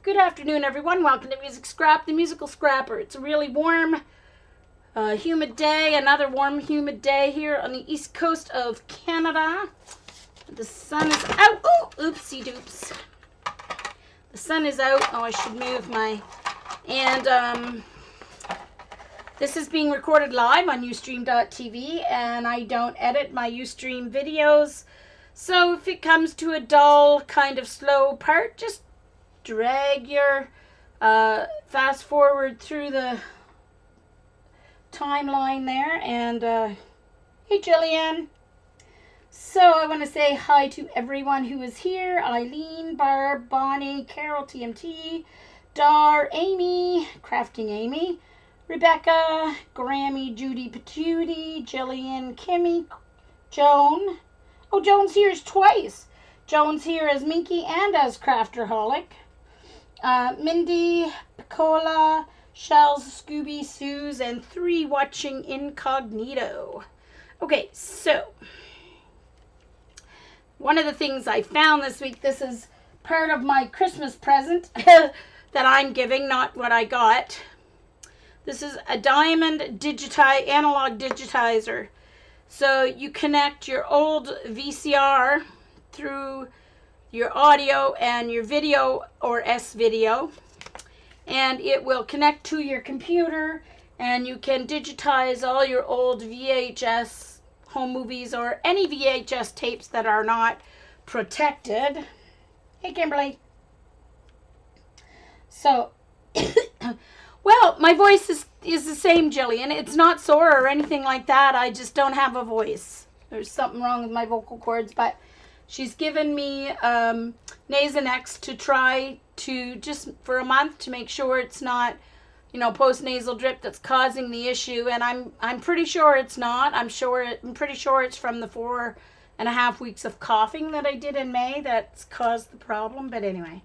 Good afternoon, everyone. Welcome to Music Scrap, the musical scrapper. It's a really warm, humid day, another warm, humid day here on the east coast of Canada. The sun is out. Oh, oopsie doops. The sun is out. Oh, I should move my... And this is being recorded live on Ustream.tv, and I don't edit my Ustream videos. So if it comes to a dull, kind of slow part, just drag your fast forward through the timeline there. And hey, Jillian. So I want to say hi to everyone who is here. Eileen, Barb, Bonnie, Carol, TMT, Dar, Amy, Crafting Amy, Rebecca, Grammy, Judy Patootie, Jillian, Kimmy, Joan. Oh, Joan's here twice. Joan's here as Minky and as Crafterholic. Mindy, Picola, Shells, Scooby, Suze, and 3 watching incognito. Okay, so one of the things I found this week, this is part of my Christmas present that I'm giving, not what I got. This is a diamond analog digitizer. So you connect your old VCR through your audio and your video or S-video, and it will connect to your computer, and you can digitize all your old VHS home movies or any VHS tapes that are not protected. Hey, Kimberly. So, well, my voice is the same, Jillian. It's not sore or anything like that. I just don't have a voice. There's something wrong with my vocal cords, but she's given me Nasonex to try to just for a month to make sure it's not, post-nasal drip that's causing the issue. And I'm pretty sure it's not. I'm pretty sure it's from the 4.5 weeks of coughing that I did in May that's caused the problem. But anyway,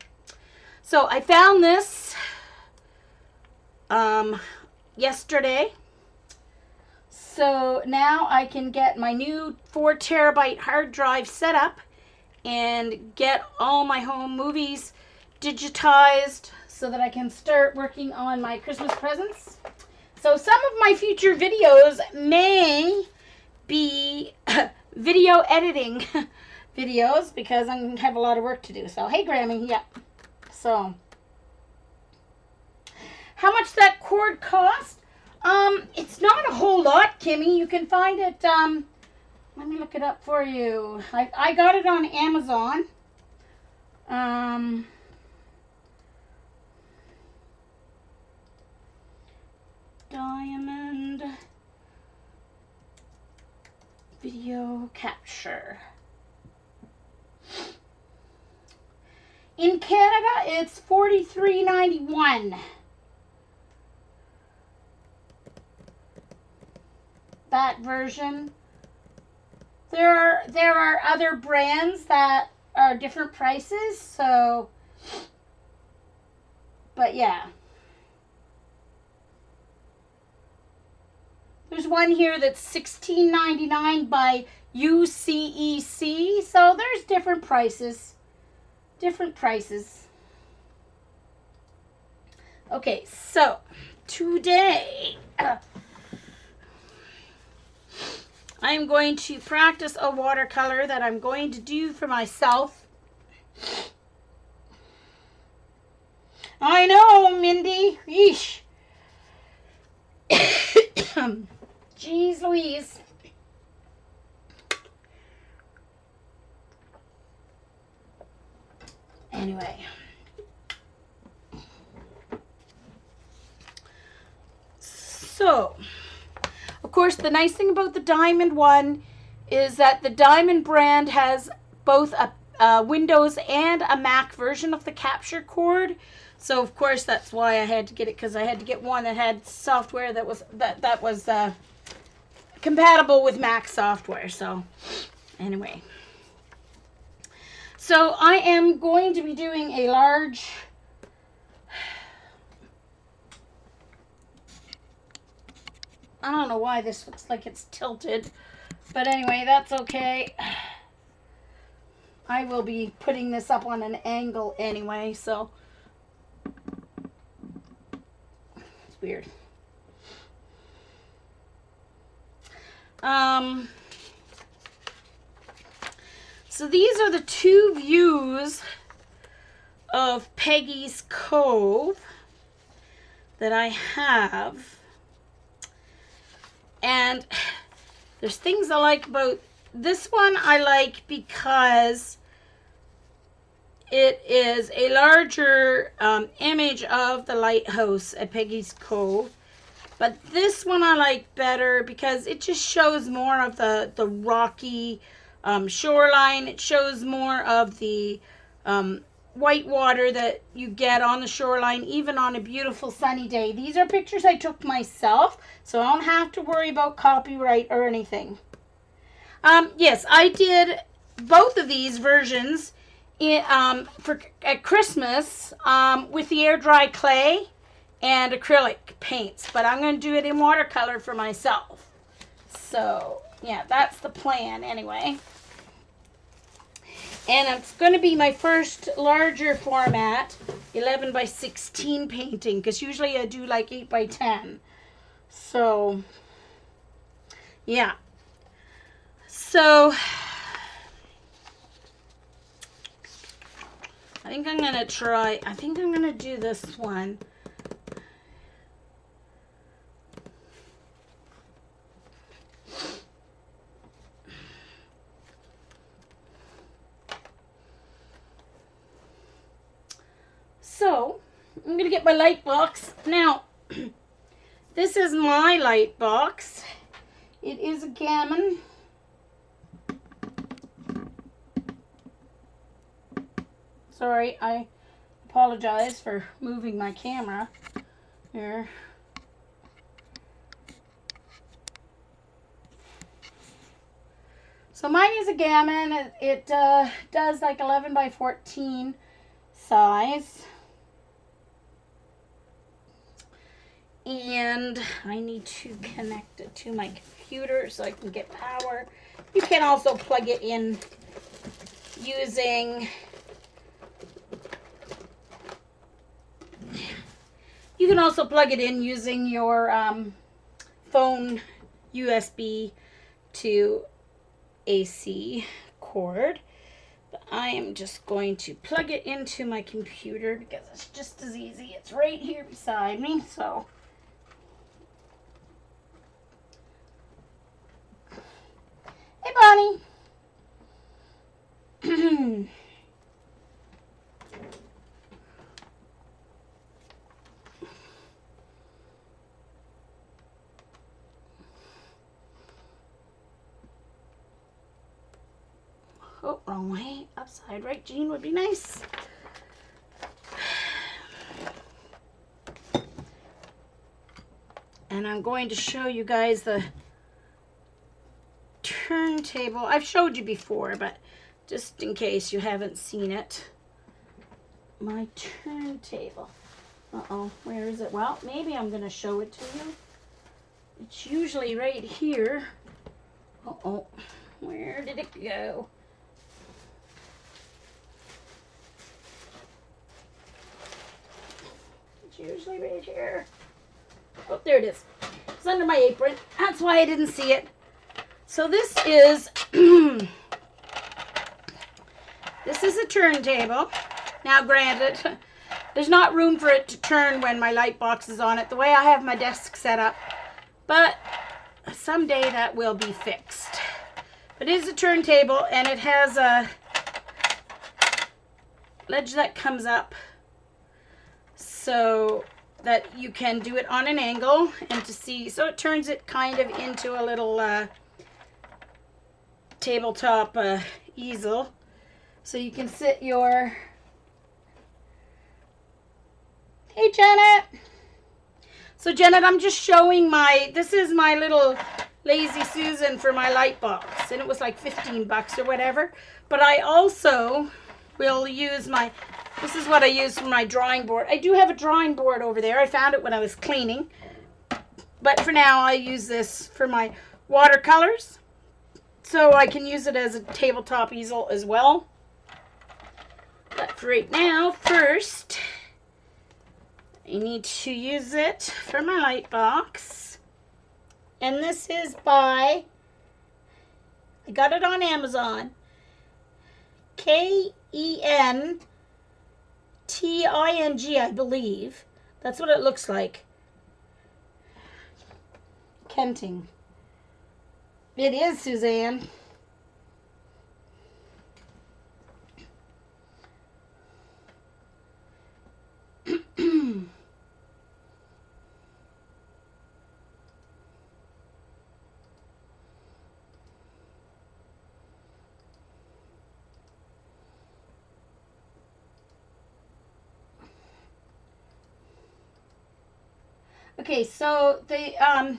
so I found this yesterday. So now I can get my new 4 terabyte hard drive set up and get all my home movies digitized so that I can start working on my Christmas presents. So some of my future videos may be video editing videos because I'm going to have a lot of work to do. So, hey, Grammy, yeah. So, how much that cord cost? It's not a whole lot, Kimmy. You can find it, let me look it up for you. I got it on Amazon. Diamond video capture. In Canada, it's $43.91. That version. There are other brands that are different prices, so, but yeah. There's one here that's $16.99 by UCEC, so there's different prices. Okay, so today I'm going to practice a watercolor that I'm going to do for myself. I know, Mindy. Yeesh. Jeez Louise. Anyway. So, of course, the nice thing about the Diamond one is that the Diamond brand has both a Windows and a Mac version of the capture cord. So, of course, that's why I had to get it, because I had to get one that had software that was compatible with Mac software. So, anyway. So, I am going to be doing a large... I don't know why this looks like it's tilted, but anyway, that's okay. I will be putting this up on an angle anyway, so weird. So these are the two views of Peggy's Cove that I have. And there's things I like about this one. I like because it is a larger image of the lighthouse at Peggy's Cove. But this one I like better because it just shows more of the rocky shoreline. It shows more of the white water that you get on the shoreline, even on a beautiful sunny day. These are pictures I took myself, so I don't have to worry about copyright or anything. Yes, I did both of these versions at Christmas with the air dry clay and acrylic paints, but I'm going to do it in watercolor for myself. So yeah, that's the plan anyway. And it's going to be my first larger format 11 by 16 painting, because usually I do like 8 by 10. So yeah, so I think I'm going to do this one. So I'm going to get my light box. Now, this is my light box. It is a Gammon. Sorry, I apologize for moving my camera here. So mine is a Gammon. It does like 11 by 14 size. And I need to connect it to my computer so I can get power. You can also plug it in using your phone USB to AC cord. But I am just going to plug it into my computer because it's just as easy. It's right here beside me, so. Hey, Bonnie. Oh, wrong way. Upside right, Jean, would be nice. And I'm going to show you guys the turntable. I've showed you before, but just in case you haven't seen it. My turntable. Uh-oh, where is it? Well, maybe I'm going to show it to you. It's usually right here. Uh-oh, where did it go? It's usually right here. Oh, there it is. It's under my apron. That's why I didn't see it. So this is this is a turntable. Now granted, there's not room for it to turn when my light box is on it, the way I have my desk set up. But someday that will be fixed. But it is a turntable, and it has a ledge that comes up so that you can do it on an angle and to see. So it turns it kind of into a little tabletop easel, so you can sit your. Hey, Janet. So Janet, I'm just showing this is my little Lazy Susan for my light box, and it was like 15 bucks or whatever. But I also will use this is what I use for my drawing board. I do have a drawing board over there. I found it when I was cleaning. But for now, I use this for my watercolors. So I can use it as a tabletop easel as well. But for right now, first, I need to use it for my light box. And this is by, I got it on Amazon, Kenting, I believe. That's what it looks like. Kenting. It is, Suzanne. Okay, so the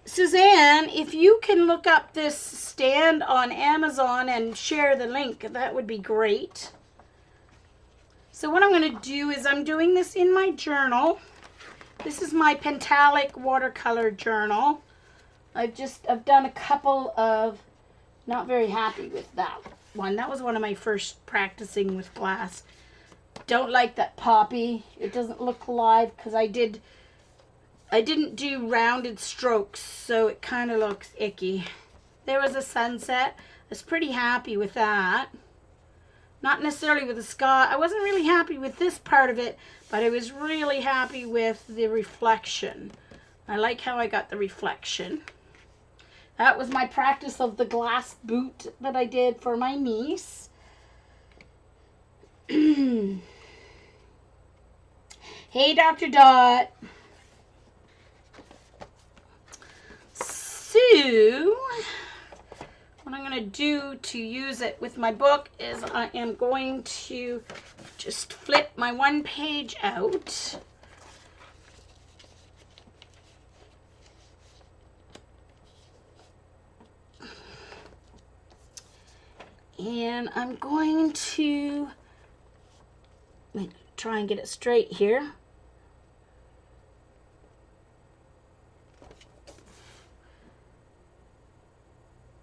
Suzanne, if you can look up this stand on Amazon and share the link, that would be great. So what I'm going to do is I'm doing this in my journal. This is my Pentalic watercolor journal. I've done a couple of, not very happy with that one. That was one of my first practicing with glass. Don't like that poppy. It doesn't look live because I didn't do rounded strokes, so it kind of looks icky. There was a sunset. I was pretty happy with that. Not necessarily with the sky. I wasn't really happy with this part of it, but I was really happy with the reflection. I like how I got the reflection. That was my practice of the glass boot that I did for my niece. Hey, Dr. Dot. So, what I'm going to do to use it with my book is I am going to just flip my one page out. And I'm going to try and get it straight here.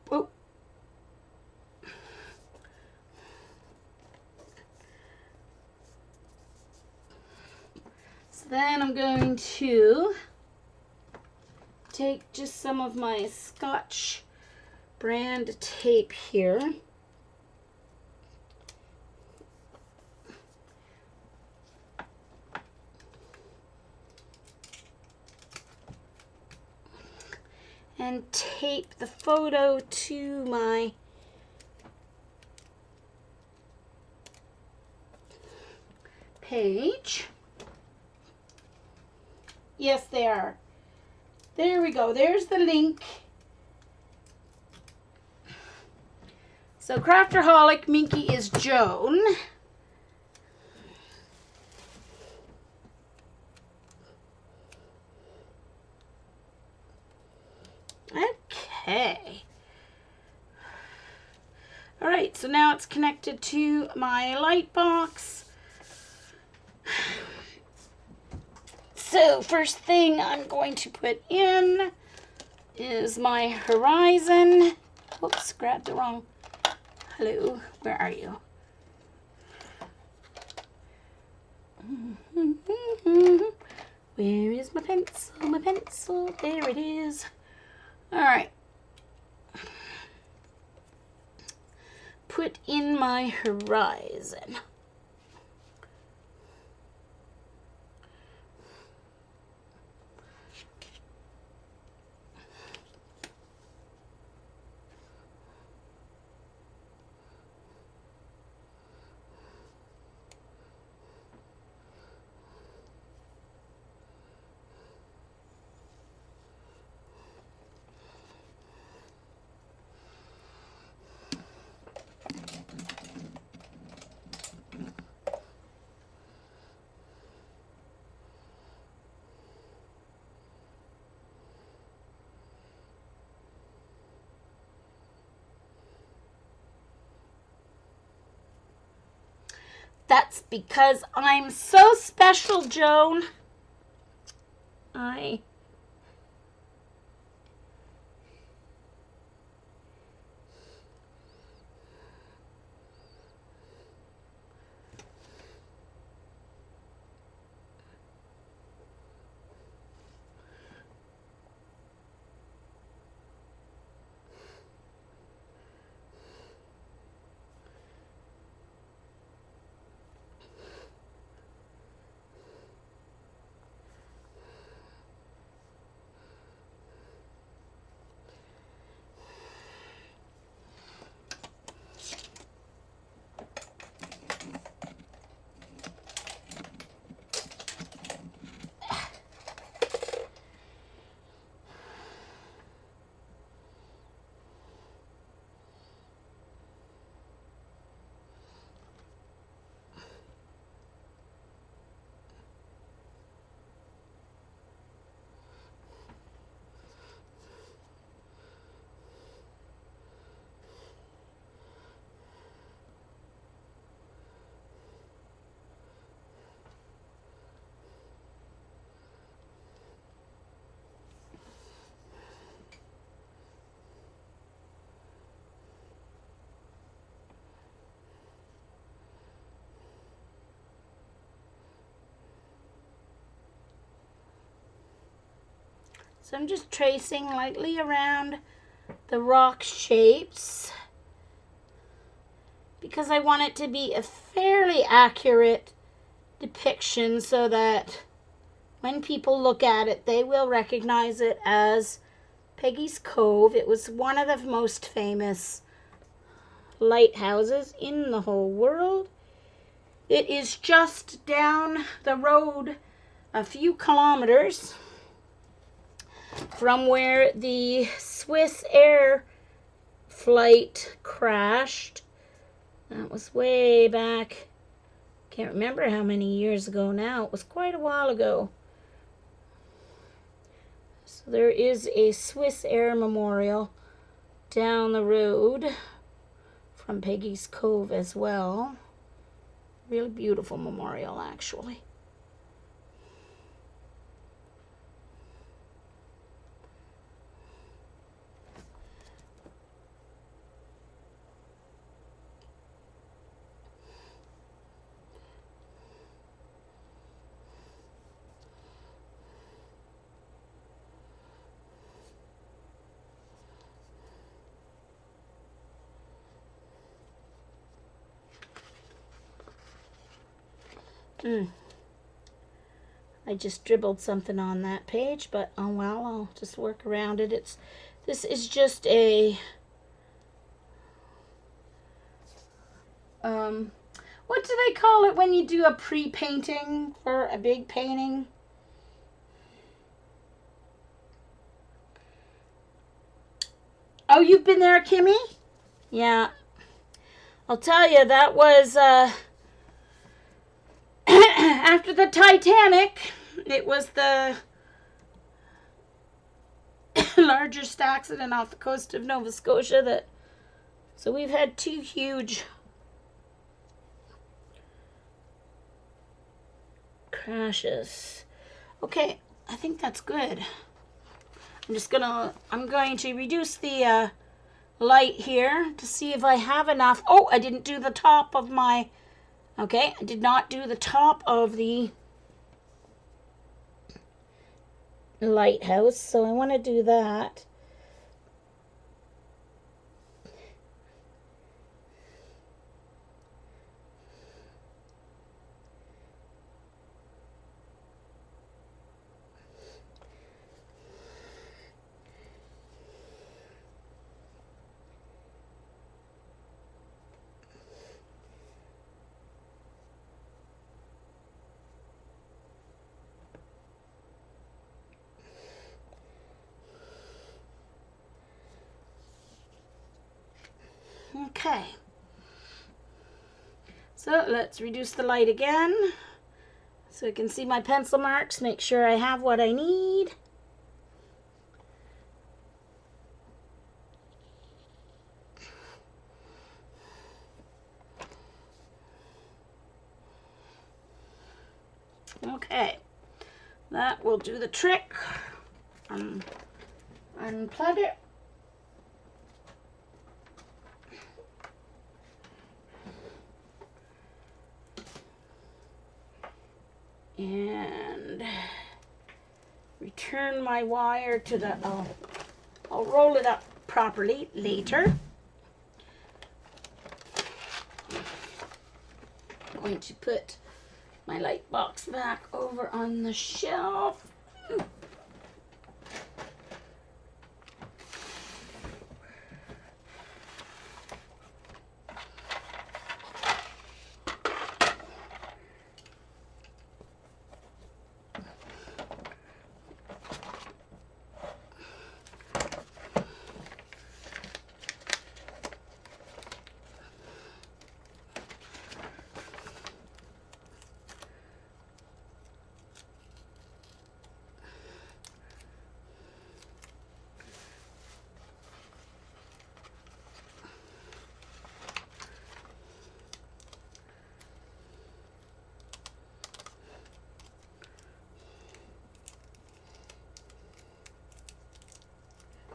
Oh. So then I'm going to take just some of my Scotch brand tape here. And tape the photo to my page. Yes, they are. There we go. There's the link. So Crafterholic Minky is Joan. Okay. All right, so now it's connected to my light box. So first thing I'm going to put in is my horizon. Oops, grabbed the wrong. Hello, where are you? Where is my pencil? My pencil, there it is. All right. Put in my horizon. That's because I'm so special, Joan. So I'm just tracing lightly around the rock shapes because I want it to be a fairly accurate depiction so that when people look at it, they will recognize it as Peggy's Cove. It was one of the most famous lighthouses in the whole world. It is just down the road a few kilometers from where the Swiss Air flight crashed. That was way back. Can't remember how many years ago now. It was quite a while ago. So there is a Swiss Air memorial down the road from Peggy's Cove as well. Really beautiful memorial, actually. I just dribbled something on that page, but oh well, I'll just work around it. This is just a what do they call it when you do a pre-painting for a big painting? Oh, you've been there, Kimmy? Yeah. I'll tell you, that was after the Titanic. It was the largest accident off the coast of Nova Scotia. So we've had two huge crashes. Okay, I think that's good. I'm going to reduce the light here to see if I have enough. Oh, I didn't do the top of my, okay, I did not do the top of the lighthouse, so I want to do that. Okay, so let's reduce the light again so I can see my pencil marks, make sure I have what I need. Okay, that will do the trick. Unplug it. And return my wire to the, I'll roll it up properly later. I'm going to put my light box back over on the shelf.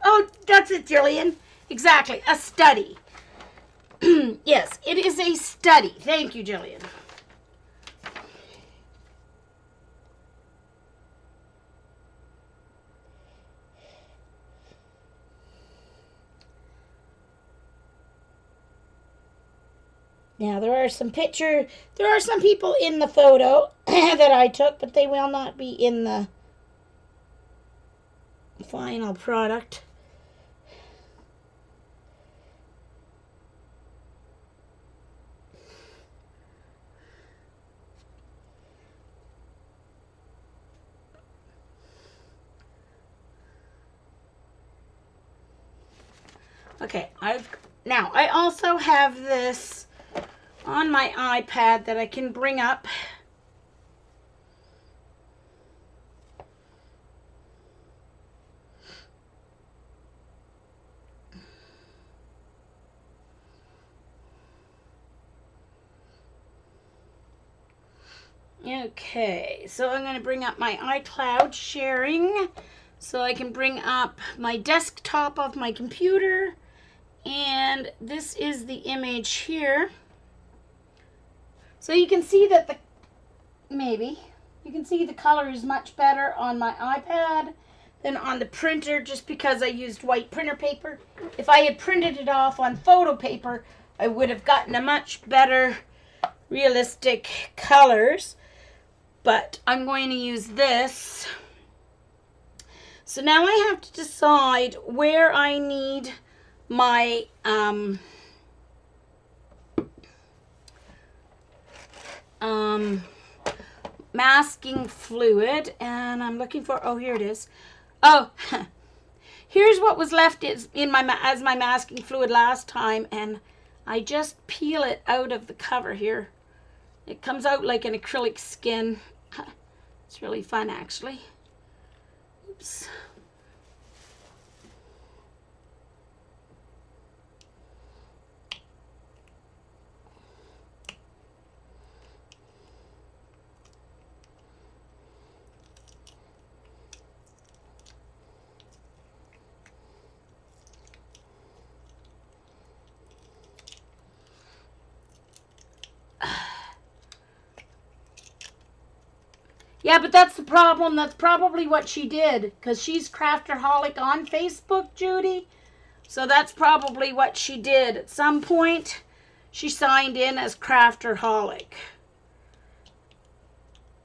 Oh, that's it, Jillian. Exactly, a study. Yes, it is a study. Thank you, Jillian. Now there are some people in the photo that I took, but they will not be in the final product. Okay, I also have this on my iPad that I can bring up. Okay, so I'm going to bring up my iCloud sharing so I can bring up my desktop of my computer, and this is the image here. So you can see that you can see the color is much better on my iPad than on the printer, just because I used white printer paper. If I had printed it off on photo paper, I would have gotten a much better realistic colors. But I'm going to use this. So now I have to decide where I need my masking fluid, and I'm looking for, oh, here it is. Oh, here's what was left in as my masking fluid last time, and I just peel it out of the cover here. It comes out like an acrylic skin. It's really fun, actually. Oops. Yeah, but that's the problem. That's probably what she did, because she's Crafterholic on Facebook, Judy. So that's probably what she did. At some point, she signed in as Crafterholic.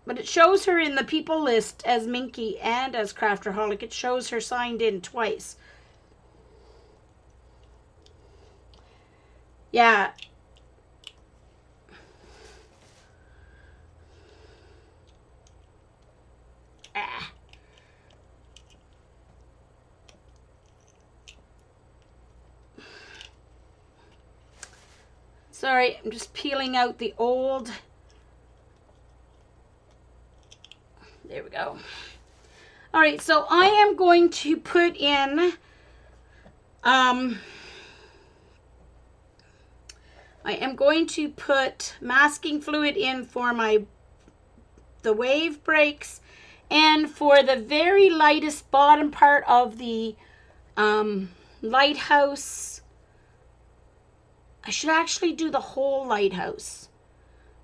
But it shows her in the people list as Minky and as Crafterholic. It shows her signed in twice. Yeah. Sorry, I'm just peeling out the old. There we go. All right, so I am going to put in I am going to put masking fluid in for the wave breaks, and for the very lightest bottom part of the lighthouse. I should actually do the whole lighthouse,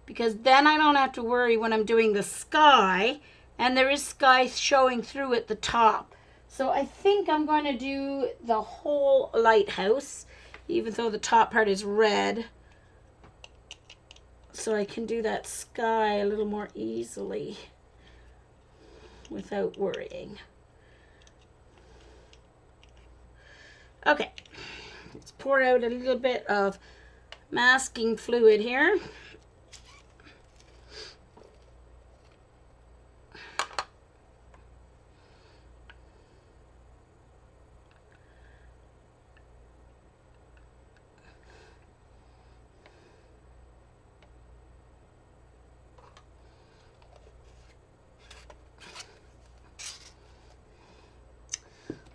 because then I don't have to worry when I'm doing the sky, and there is sky showing through at the top. So I think I'm going to do the whole lighthouse, even though the top part is red, so I can do that sky a little more easily without worrying. Okay, let's pour out a little bit of masking fluid here.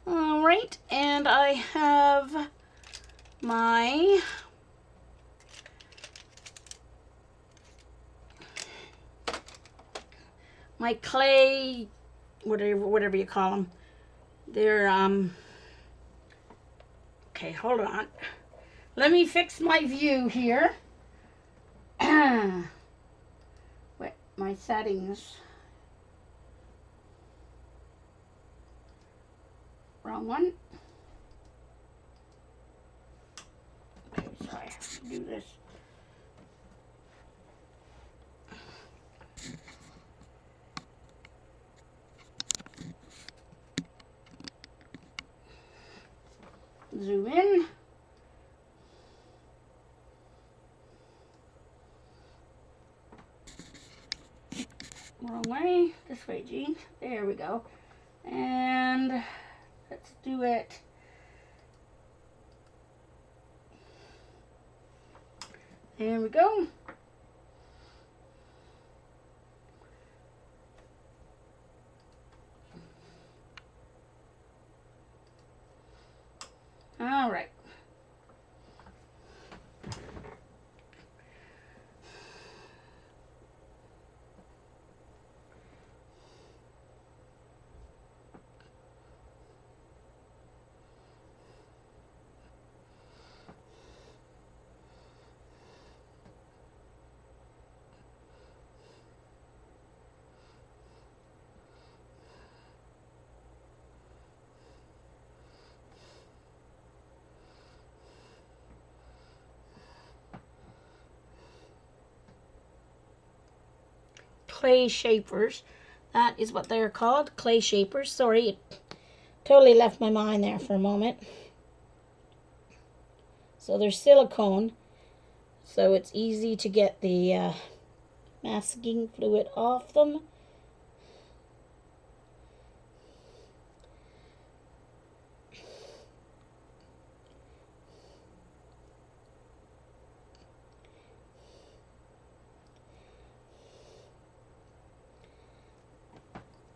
All right, and I have my clay, whatever you call them. They're okay, hold on. Let me fix my view here. Wait, my settings. Wrong one. Okay, so I have to do this zoom in. Wrong way. This way, Jean. There we go. And let's do it. There we go. All right. Clay shapers. That is what they're called, clay shapers. Sorry, it totally left my mind there for a moment. So they're silicone, so it's easy to get the masking fluid off them.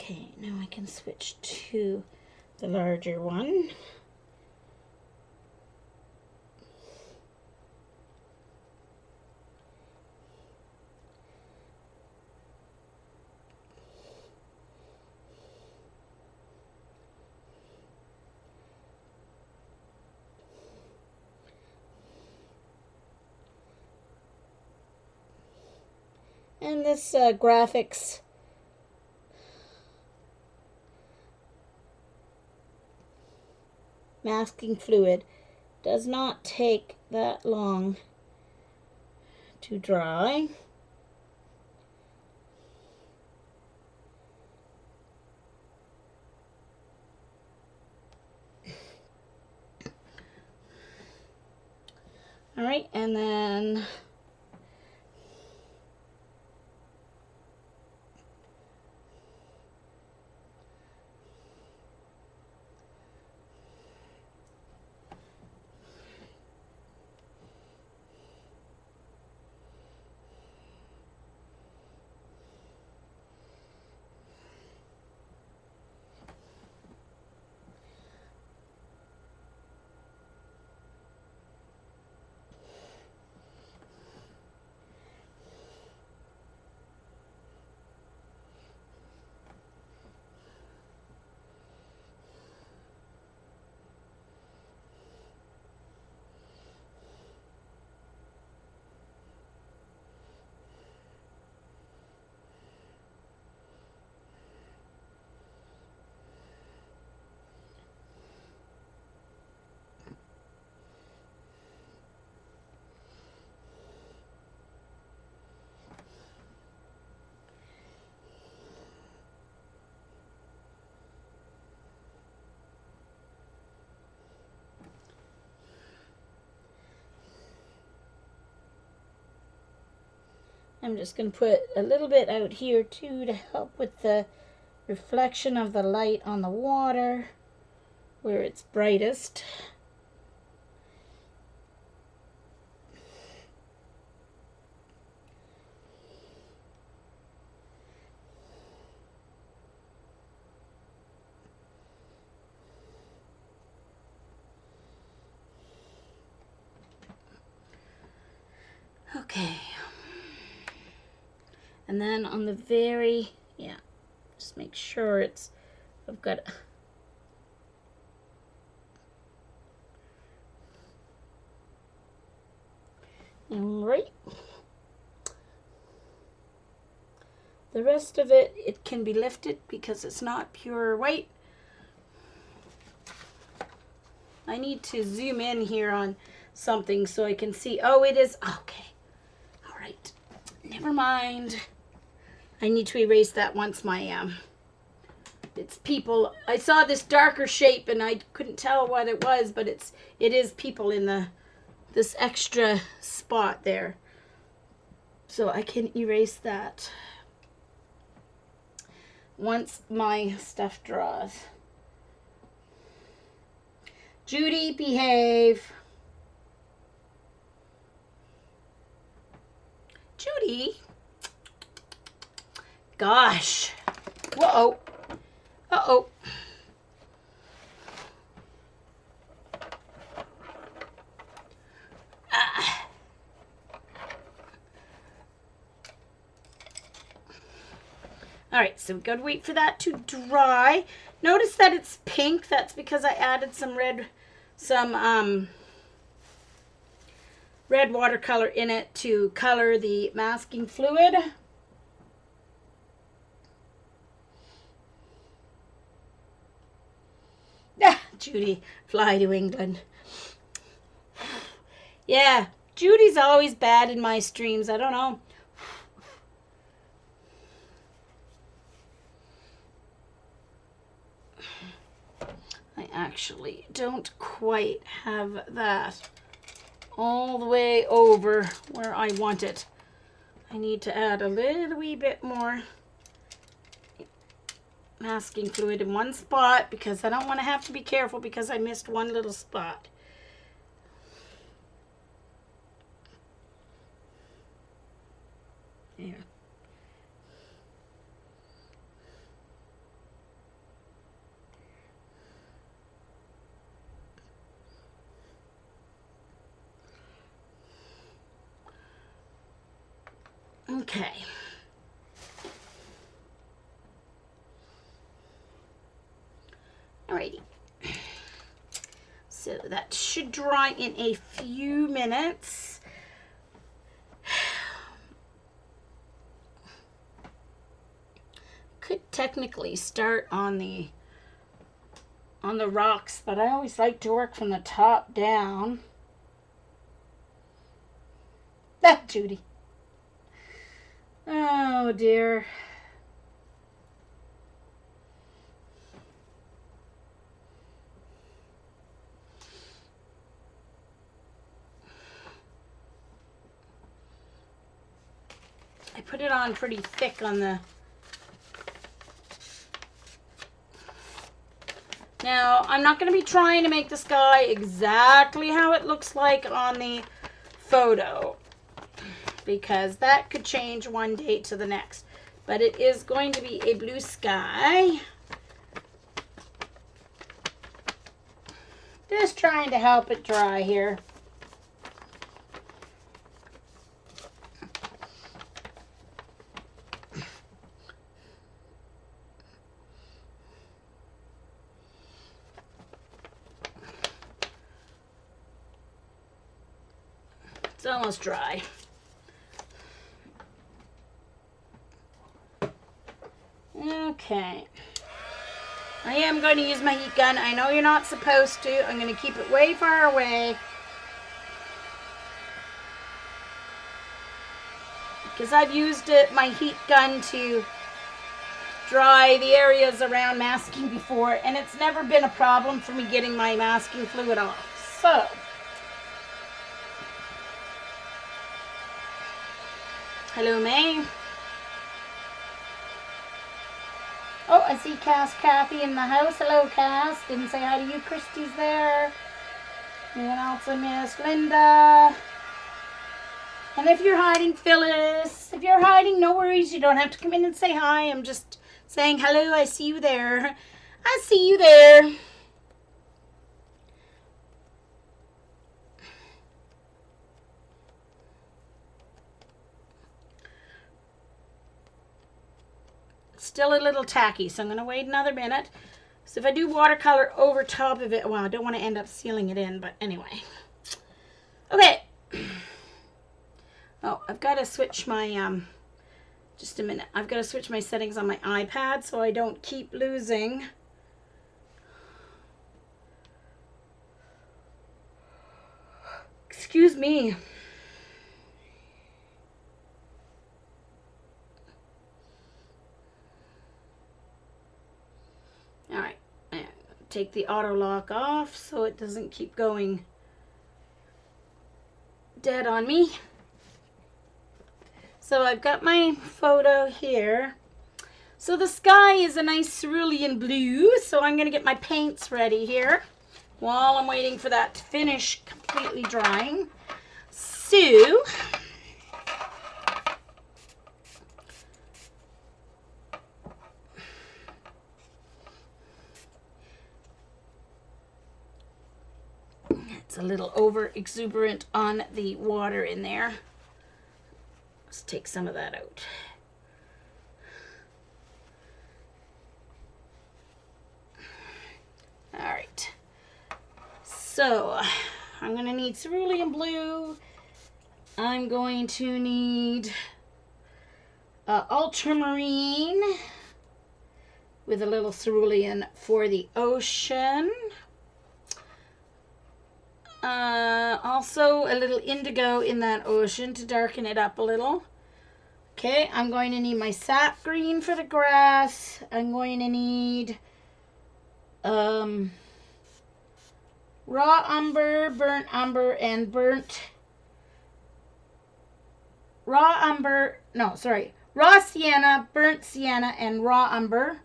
Okay, now I can switch to the larger one. And this graphics masking fluid does not take that long to dry. All right, and then I'm just going to put a little bit out here too to help with the reflection of the light on the water where it's brightest. Okay. And then on the very, just make sure it's, I've got, and right. The rest of it, it can be lifted because it's not pure white. I need to zoom in here on something so I can see. Oh, it is, okay. All right, never mind. I need to erase that once my it's people. I saw this darker shape and I couldn't tell what it was, but it is people in this extra spot there. So I can erase that once my stuff draws. Judy, behave. Judy. Gosh. Whoa. Uh-oh. All right, so we've got to wait for that to dry. Notice that it's pink. That's because I added some red watercolor in it to color the masking fluid. Ah, Judy, fly to England. Yeah, Judy's always bad in my streams. I don't know. I actually don't quite have that all the way over where I want it. I need to add a little wee bit more masking fluid in one spot because I don't want to have to be careful because I missed one little spot. There. Okay. Alrighty. So that should dry in a few minutes. Could technically start on the rocks, but I always like to work from the top down. Ah, Judy. Oh dear. I put it on pretty thick on the... Now, I'm not going to be trying to make the sky exactly how it looks like on the photo, because that could change one day to the next. But it is going to be a blue sky. Just trying to help it dry here. It's almost dry. Okay. I am going to use my heat gun. I know you're not supposed to. I'm going to keep it way far away, because I've used my heat gun to dry the areas around masking before, and it's never been a problem for me getting my masking fluid off. So, hello, May. Oh, I see Kathy in the house. Hello, Cass. Didn't say hi to you. Christy's there. Anyone else I missed? Linda. And if you're hiding, Phyllis. If you're hiding, no worries. You don't have to come in and say hi. I'm just saying hello. I see you there. I see you there. Still a little tacky, so I'm going to wait another minute. So if I do watercolor over top of it, well, I don't want to end up sealing it in, but anyway. Okay. Oh, I've got to switch my, just a minute. I've got to switch my settings on my iPad so I don't keep losing. Excuse me. take the auto lock off so it doesn't keep going dead on me. So I've got my photo here. So the sky is a nice cerulean blue, so I'm going to get my paints ready here while I'm waiting for that to finish completely drying. So it's a little over exuberant on the water in there. Let's take some of that out. All right. So I'm going to need cerulean blue. I'm going to need ultramarine with a little cerulean for the ocean. Also a little indigo in that ocean to darken it up a little. Okay, I'm going to need my sap green for the grass. I'm going to need raw umber, burnt umber, and raw sienna, burnt sienna, and raw umber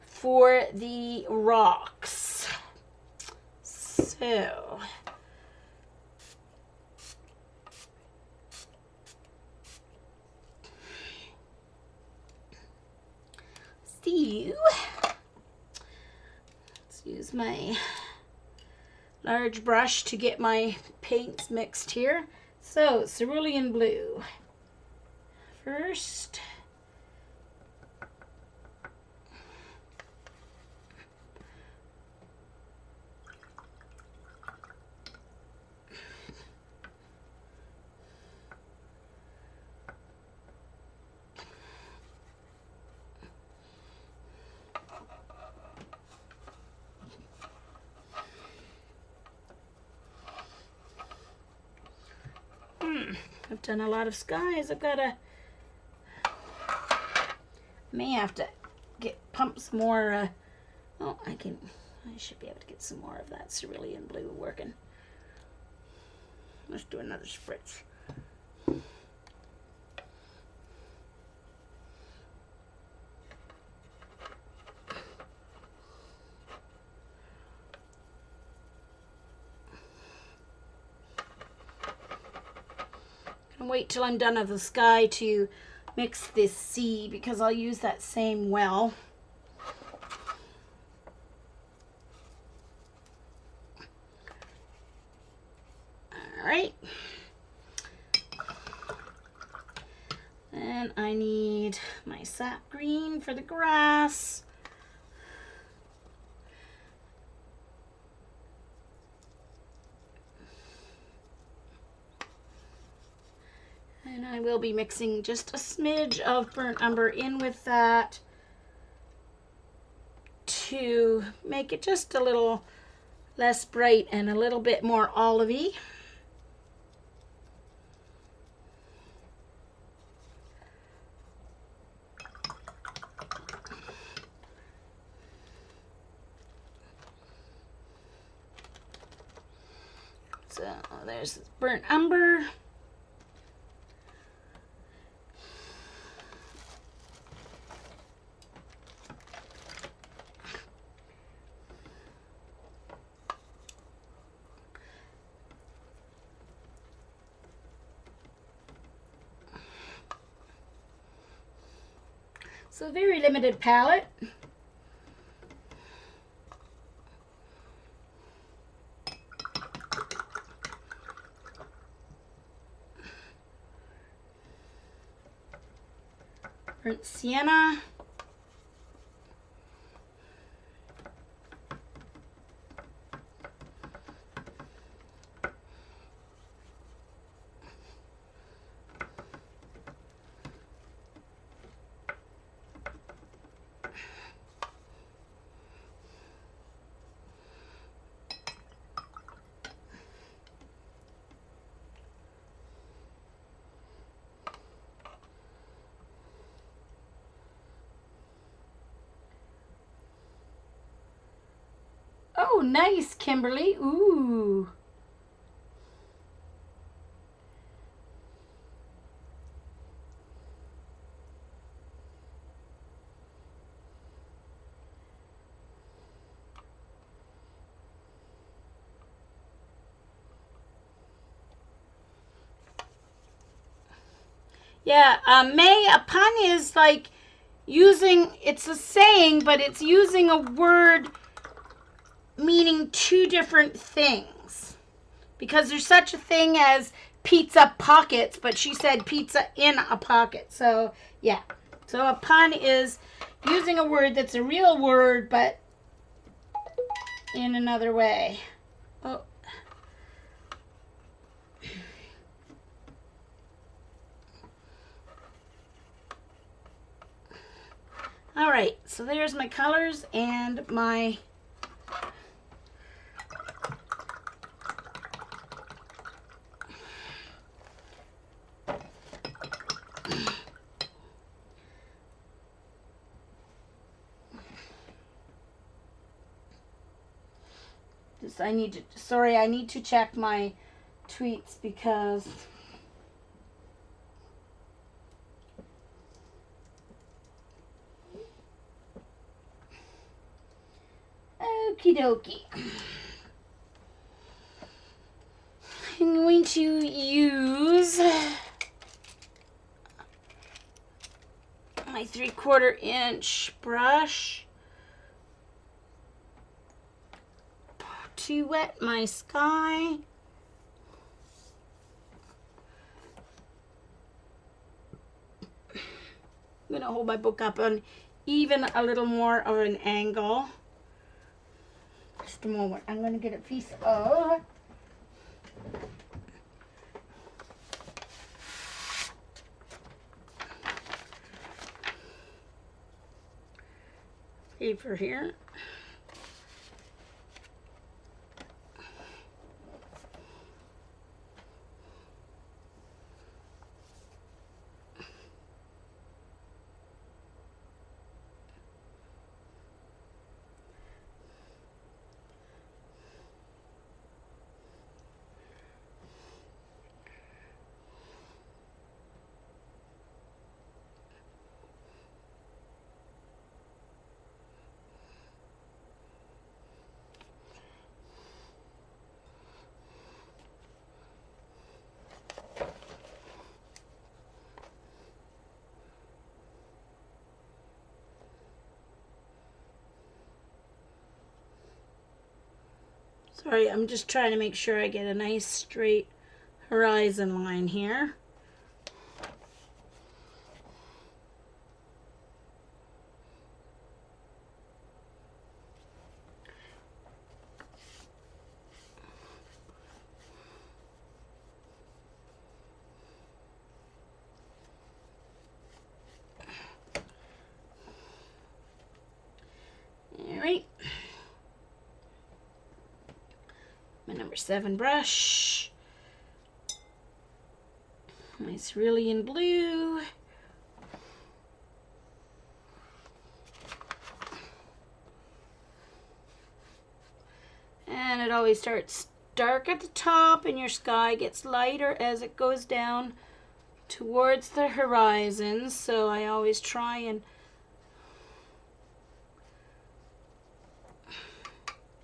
for the rocks. So let's use my large brush to get my paints mixed here. So cerulean blue first. I've done a lot of skies. May have to pump some more. I should be able to get some more of that cerulean blue working. Let's do another spritz. Wait till I'm done with the sky to mix this sea because I'll use that same well. All right. Then I need my sap green for the grass. And I will be mixing just a smidge of burnt umber in with that to make it just a little less bright and a little bit more olivey. So there's this burnt umber. So very limited palette. Burnt sienna. nice, Kimberly. Ooh. Yeah, May, a pun is like using, it's a saying, but it's using a word meaning two different things. Because there's such a thing as pizza pockets, but she said pizza in a pocket. So, yeah. So a pun is using a word that's a real word, but in another way. Oh. All right, so there's my colors and my I need to check my tweets because okie dokie. I'm going to use my 3/4 inch brush to wet my sky. I'm going to hold my book up on even a little more of an angle. Just a moment. I'm going to get a piece of paper here. Sorry, I'm just trying to make sure I get a nice straight horizon line here. All right. My number 7 brush. My cerulean blue. And it always starts dark at the top and your sky gets lighter as it goes down towards the horizon. So I always try and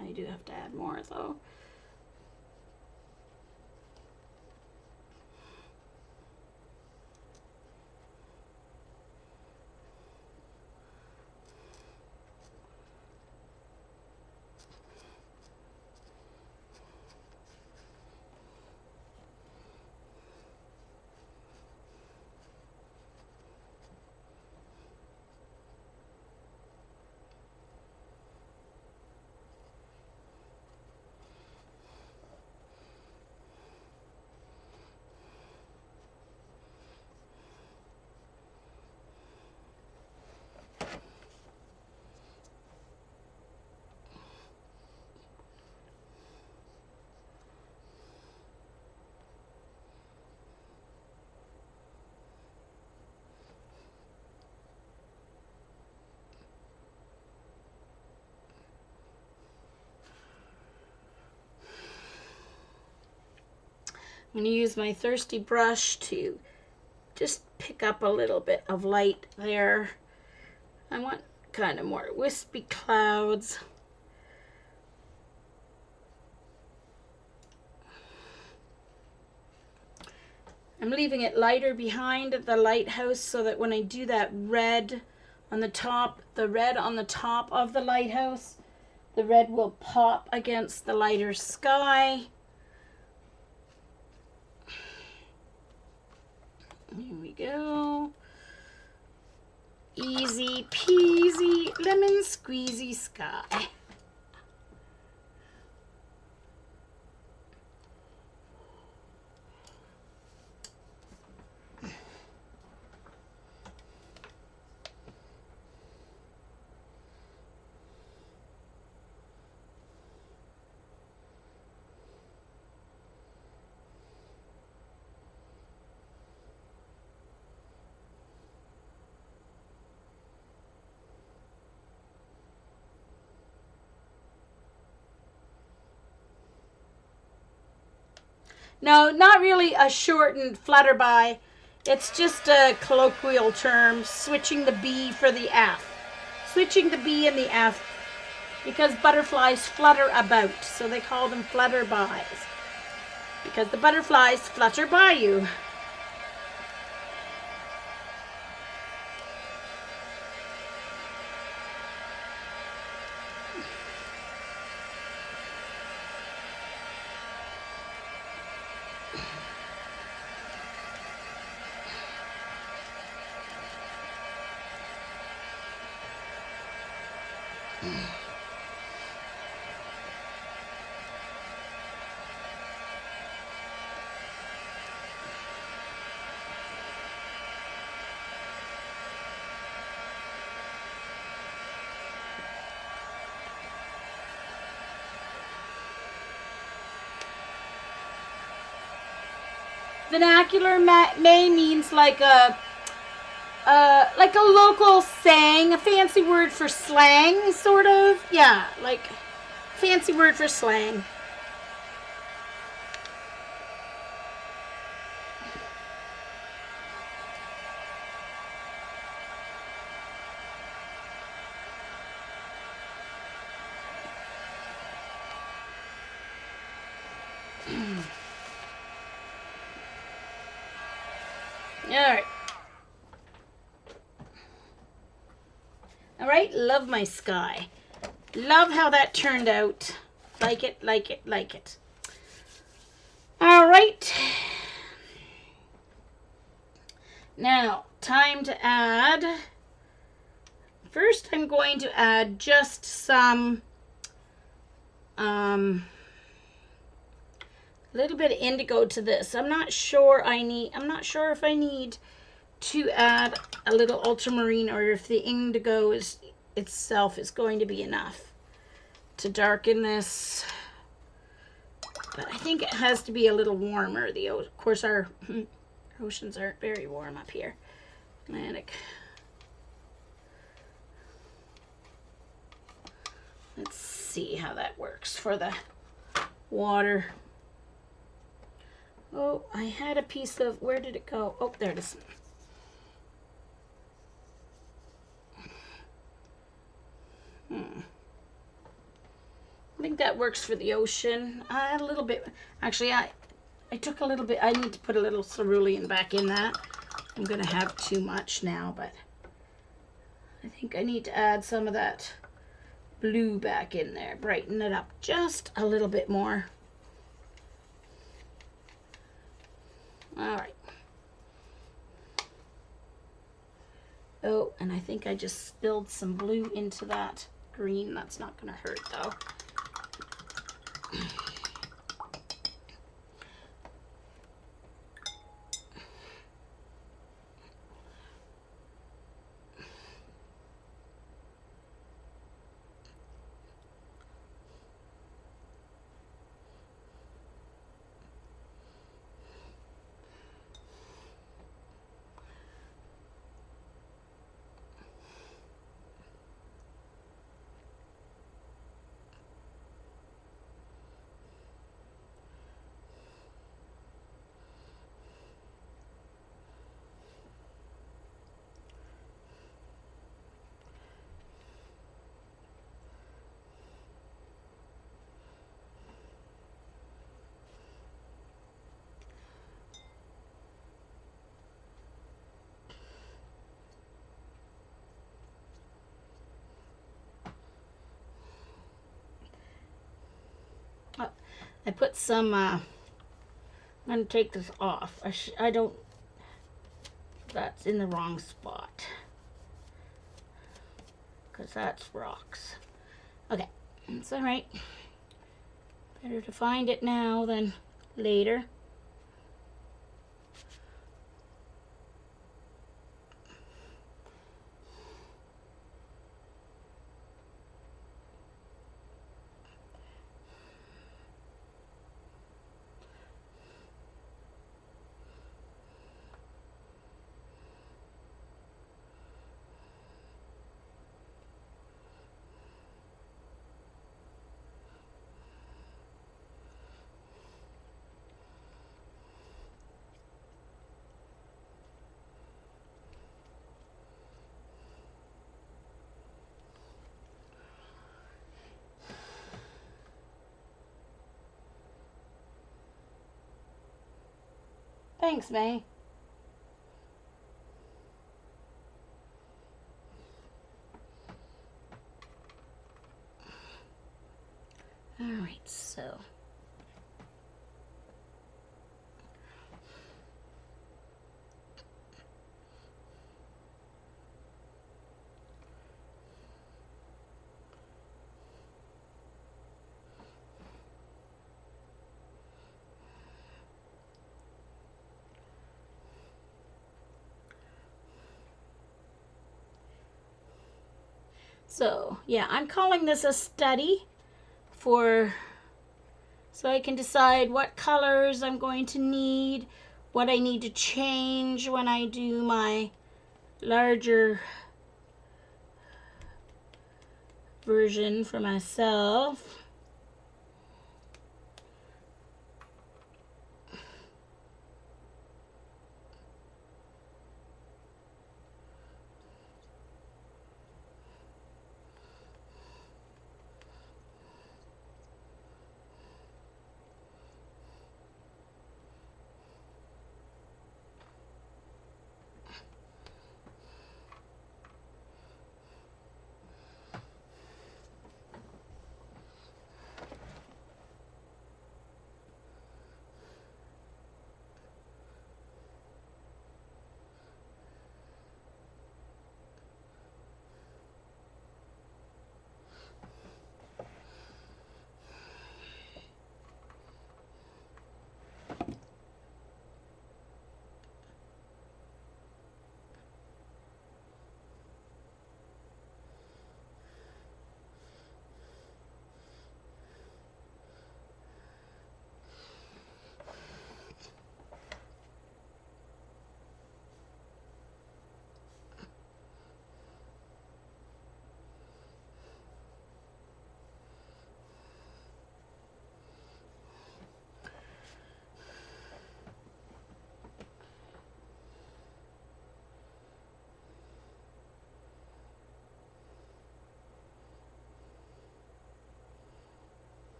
I do have to add more though. I'm going to use my thirsty brush to just pick up a little bit of light there. I want kind of more wispy clouds. I'm leaving it lighter behind the lighthouse so that when I do that red on the top, the red on the top of the lighthouse, the red will pop against the lighter sky. Here we go. Easy peasy lemon squeezy sky. No, not really a shortened flutterby. It's just a colloquial term, switching the B for the F. Switching the B and the F because butterflies flutter about, so they call them flutterbys. Because the butterflies flutter by you. Vernacular may means like a local saying, a fancy word for slang, sort of. Yeah, like fancy word for slang. Alright. Alright, love my sky. Love how that turned out. Like it, like it, like it. Alright. Now, time to add. First, I'm going to add just some little bit of indigo to this. I'm not sure if I need to add a little ultramarine or if the indigo itself is going to be enough to darken this. But I think it has to be a little warmer. Of course, our oceans aren't very warm up here. Atlantic. Let's see how that works for the water. Oh, I had a piece of, where did it go? Oh, there it is. I think that works for the ocean. A little bit. Actually, I took a little bit. I need to put a little cerulean back in that. I'm going to have too much now, but I think I need to add some of that blue back in there. Brighten it up just a little bit more. All right. Oh, and I think I just spilled some blue into that green. That's not going to hurt, though. I put some, I'm going to take this off. I don't, that's in the wrong spot. Because that's rocks. Okay, it's all right. Better to find it now than later. Thanks, May. All right, so. So, yeah, I'm calling this a study so I can decide what colors I'm going to need, what I need to change when I do my larger version for myself.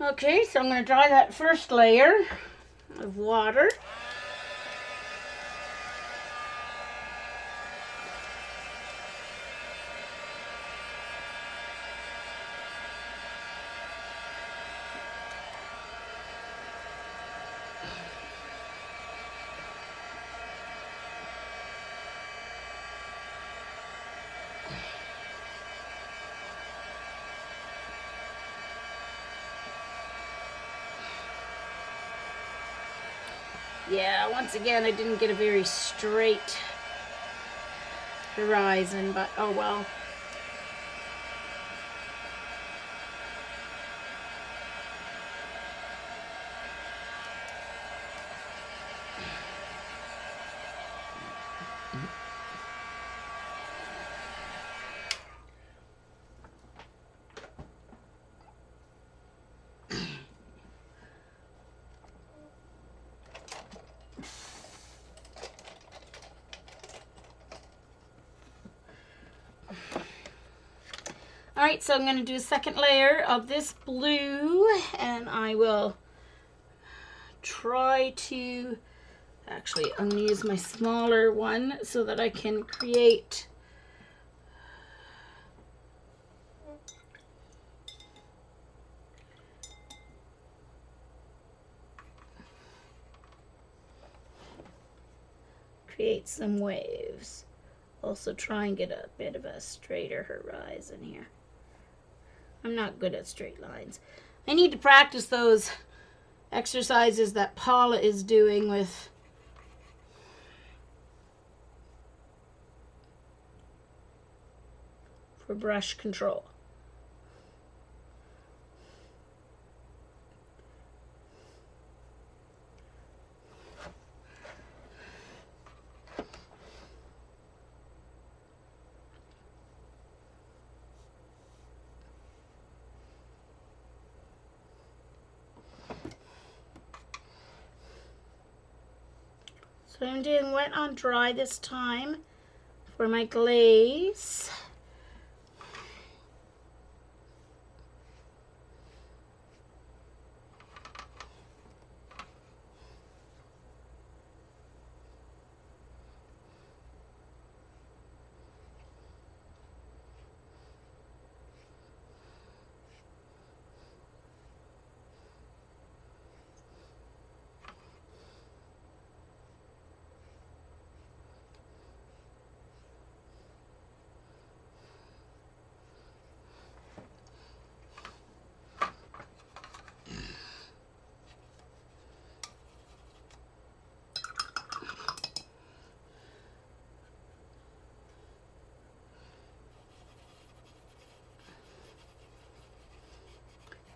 Okay, so I'm going to dry that first layer of water. Yeah, once again, I didn't get a very straight horizon, but oh well. All right, so I'm going to do a second layer of this blue, and I will try to, actually I'm going to use my smaller one so that I can create some waves. Also try and get a bit of a straighter horizon here. I'm not good at straight lines. I need to practice those exercises that Paula is doing with for brush control. So I'm doing wet on dry this time for my glaze.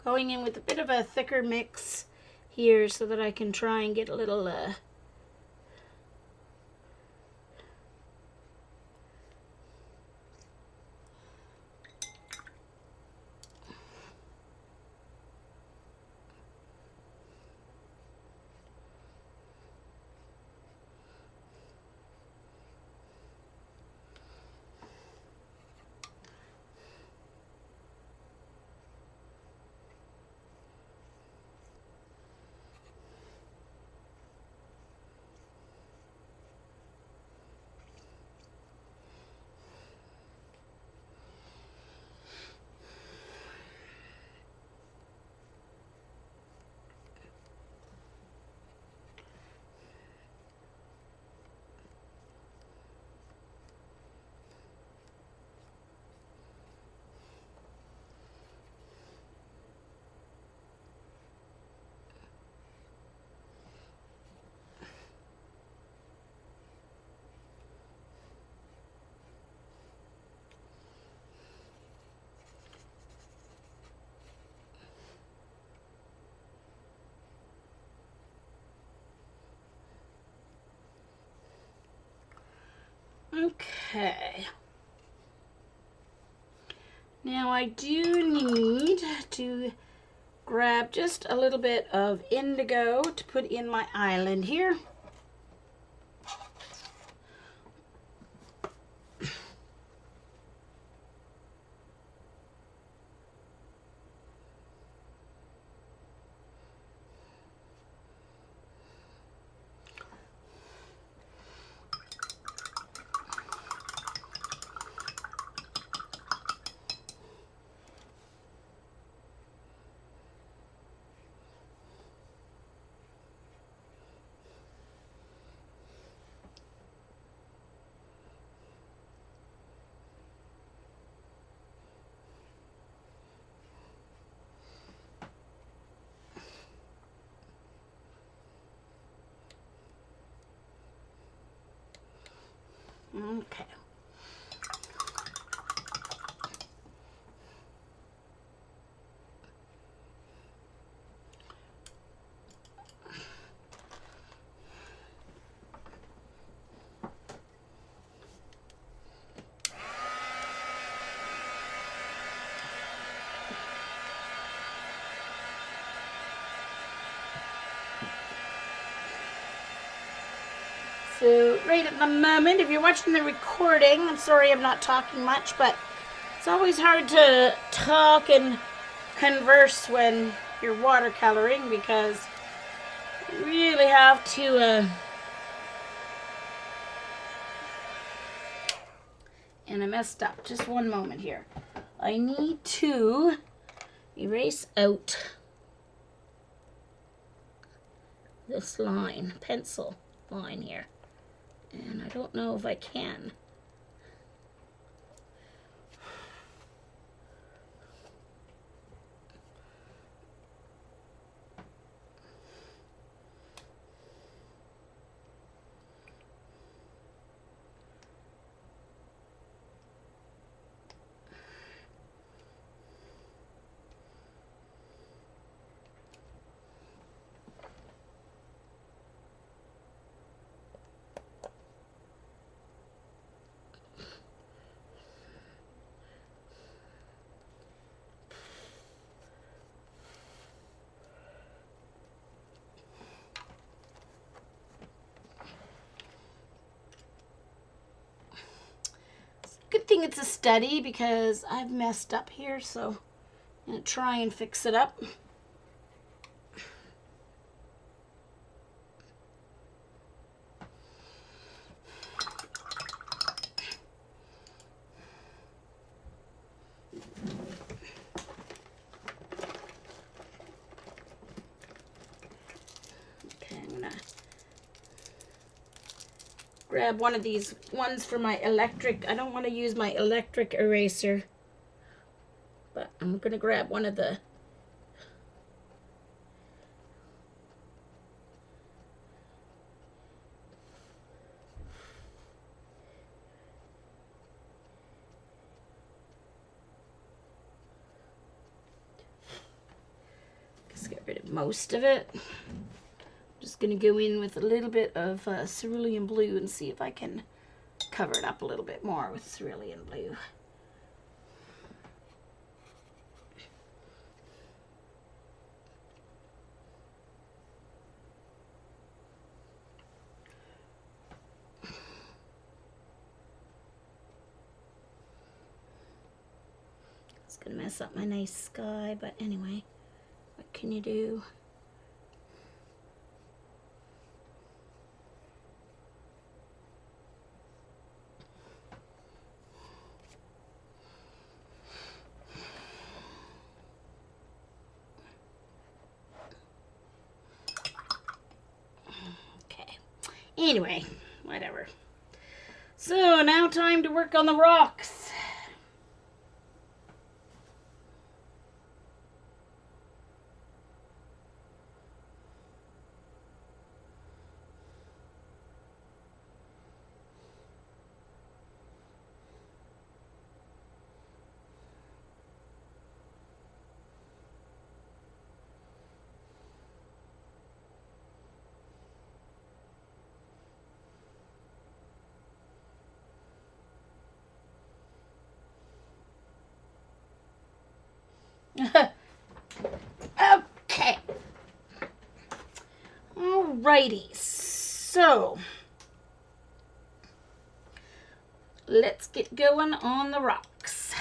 Going in with a bit of a thicker mix here so that I can try and get a little okay. Now I do need to grab just a little bit of indigo to put in my island here. Okay. So right at the moment, if you're watching the recording, I'm sorry I'm not talking much, but It's always hard to talk and converse when you're watercoloring because you really have to and I messed up. Just one moment here. I need to erase out this line, pencil line here. And I don't know if I can. Good thing it's a study because I've messed up here, so I'm going to try and fix it up. Okay, I'm going to grab one of these ones for my electric. I don't want to use my electric eraser, but I'm going to grab one of the just get rid of most of it. Just going to go in with a little bit of cerulean blue and see if I can cover it up a little bit more with cerulean blue. It's going to mess up my nice sky, but anyway, what can you do? Anyway, whatever. So now time to work on the rocks. Okay. Alrighty. So let's get going on the rocks.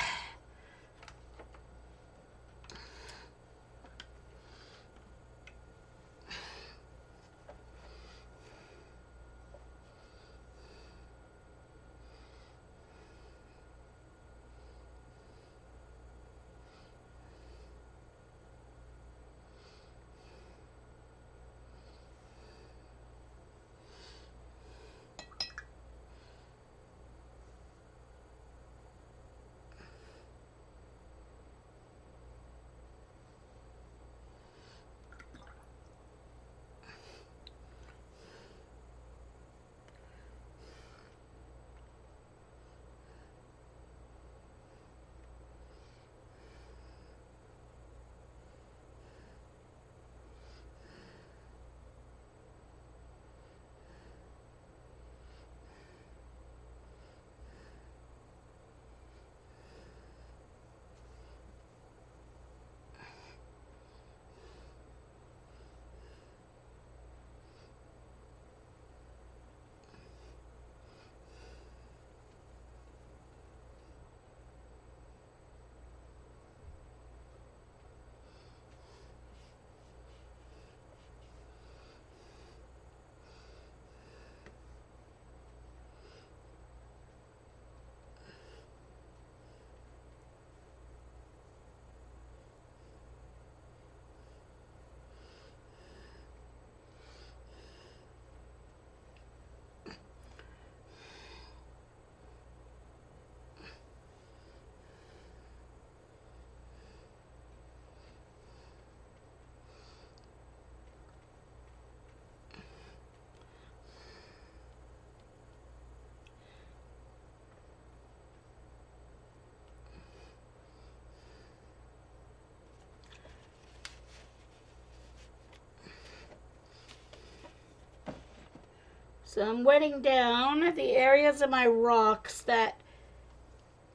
So I'm wetting down the areas of my rocks that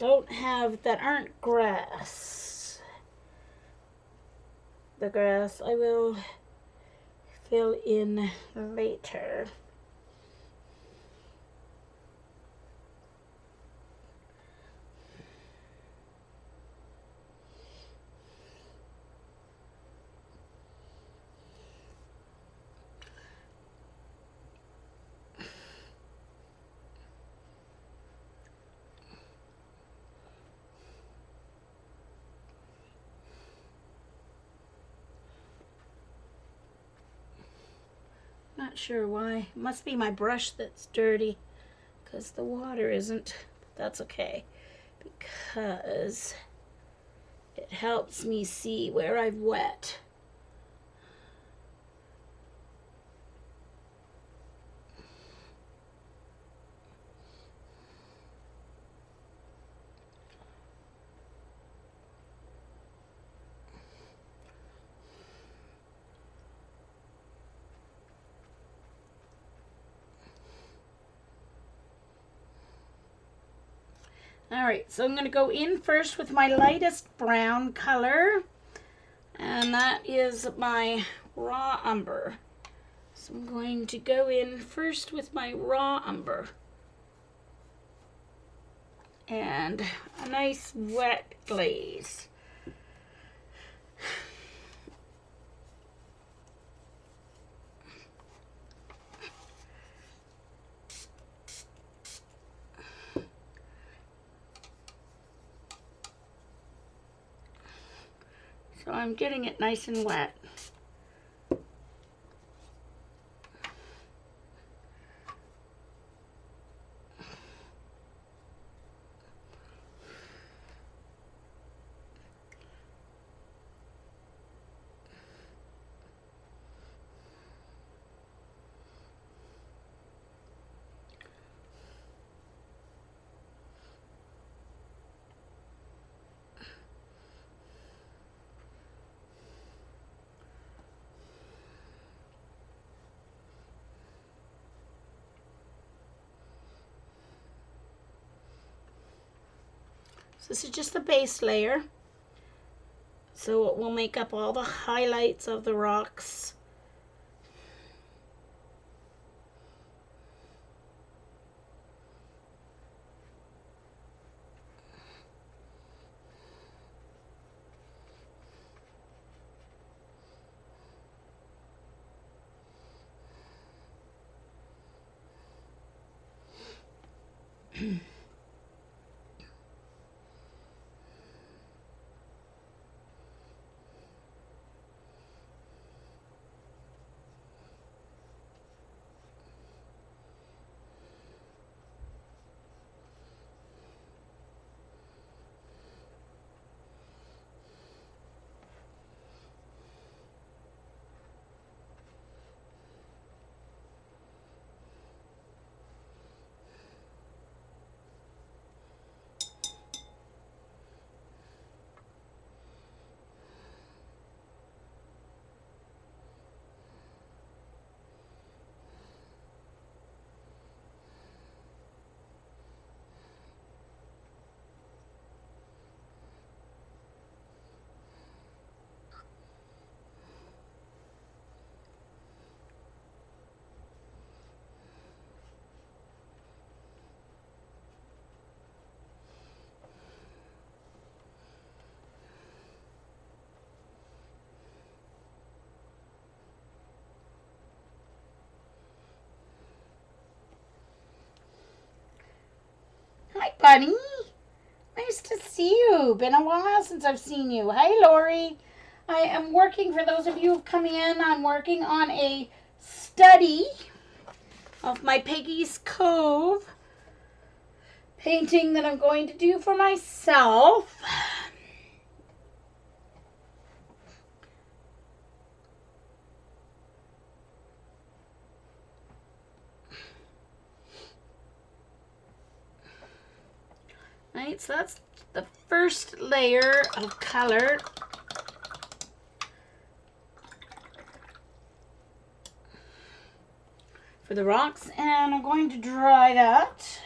aren't grass. The grass I will fill in later. Not sure why. It must be my brush that's dirty because the water isn't. That's okay because it helps me see where I've wet. Alright, so I'm going to go in first with my lightest brown color, and that is my raw umber. So I'm going to go in first with my raw umber. And a nice wet glaze. So I'm getting it nice and wet. So this is just the base layer. So it will make up all the highlights of the rocks. Hi, Bunny. Nice to see you. Been a while since I've seen you. Hi, Lori. I am working, for those of you who've come in, I'm working on a study of my Peggy's Cove painting that I'm going to do for myself. Right, so that's the first layer of color. for the rocks, and I'm going to dry that.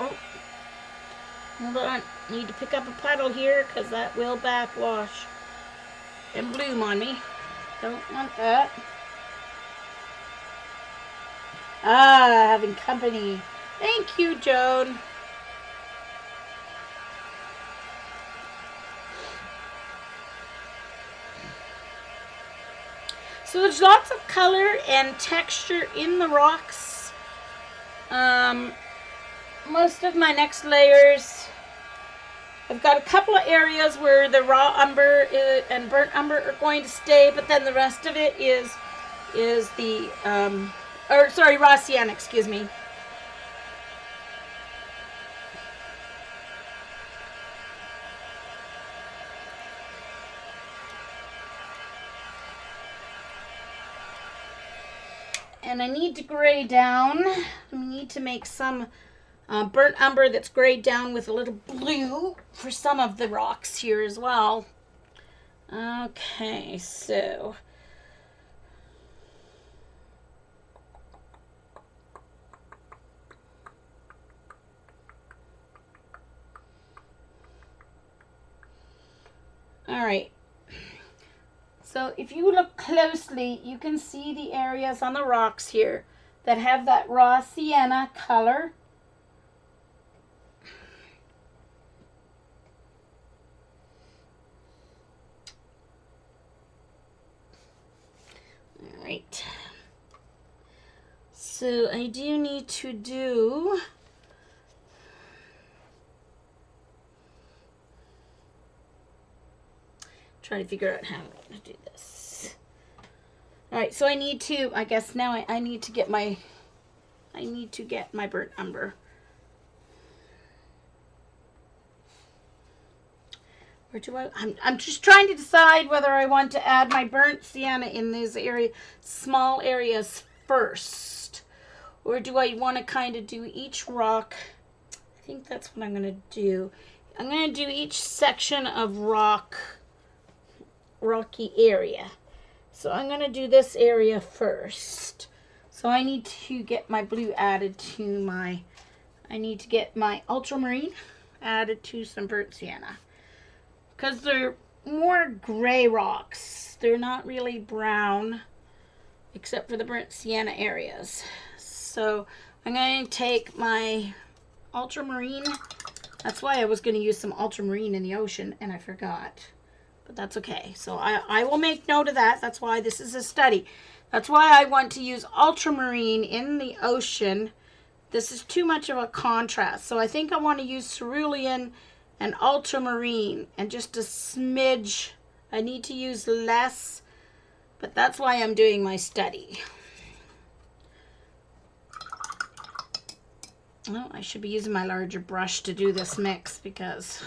Oh, hold on. Need to pick up a puddle here because that will backwash and bloom on me. Don't want that. Ah, having company. Thank you, Joan. So there's lots of color and texture in the rocks. Most of my next layers, I've got a couple of areas where the raw umber and burnt umber are going to stay, but then the rest of it is the, raw sienna, excuse me. And I need to gray down. I need to make some burnt umber that's grayed down with a little blue for some of the rocks here as well. Okay, so all right. So if you look closely, you can see the areas on the rocks here that have that raw sienna color. All right. So I do need to do trying to figure out how to do this. All right, so I need to, I guess now I need to get my burnt umber. Where do I'm just trying to decide whether I want to add my burnt sienna in these small areas first, or do I want to kind of do each rock? I think that's what I'm going to do. I'm going to do each section of rocky area. So I'm going to do this area first. So I need to get my blue added to I need to get my ultramarine added to some burnt sienna. Because they're more gray rocks. They're not really brown, except for the burnt sienna areas. So I'm going to take my ultramarine. That's why I was going to use some ultramarine in the ocean, and I forgot. But that's okay. So I will make note of that. That's why this is a study. That's why I want to use ultramarine in the ocean. This is too much of a contrast. So I think I want to use cerulean and ultramarine and just a smidge. I need to use less, but that's why I'm doing my study. Oh, I should be using my larger brush to do this mix because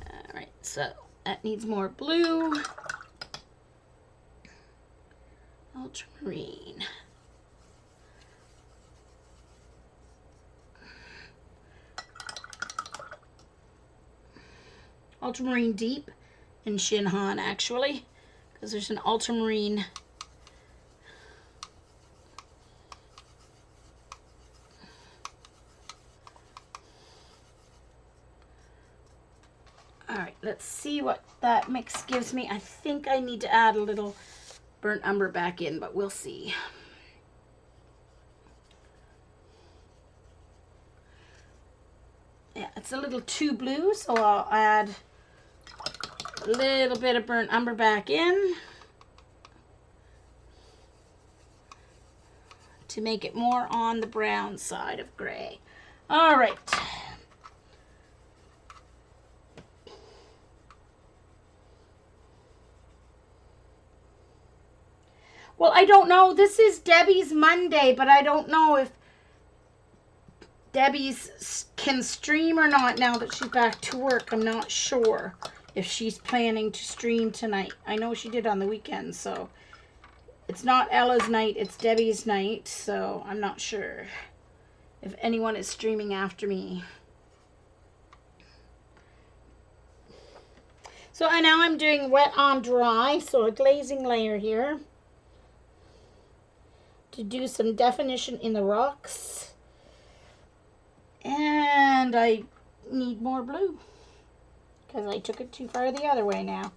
all right, so that needs more blue. Ultramarine. Ultramarine deep in Shinhan, actually, because there's an ultramarine. All right, let's see what that mix gives me. I think I need to add a little burnt umber back in, but we'll see. Yeah, it's a little too blue, so I'll add a little bit of burnt umber back in to make it more on the brown side of gray. All right. Well, I don't know. This is Debbie's Monday, but I don't know if Debbie's can stream or not now that she's back to work. I'm not sure if she's planning to stream tonight. I know she did on the weekend, so it's not Ella's night, it's Debbie's night, so I'm not sure if anyone is streaming after me. So now I'm doing wet on dry, so a glazing layer here to do some definition in the rocks. And I need more blue because I took it too far the other way now.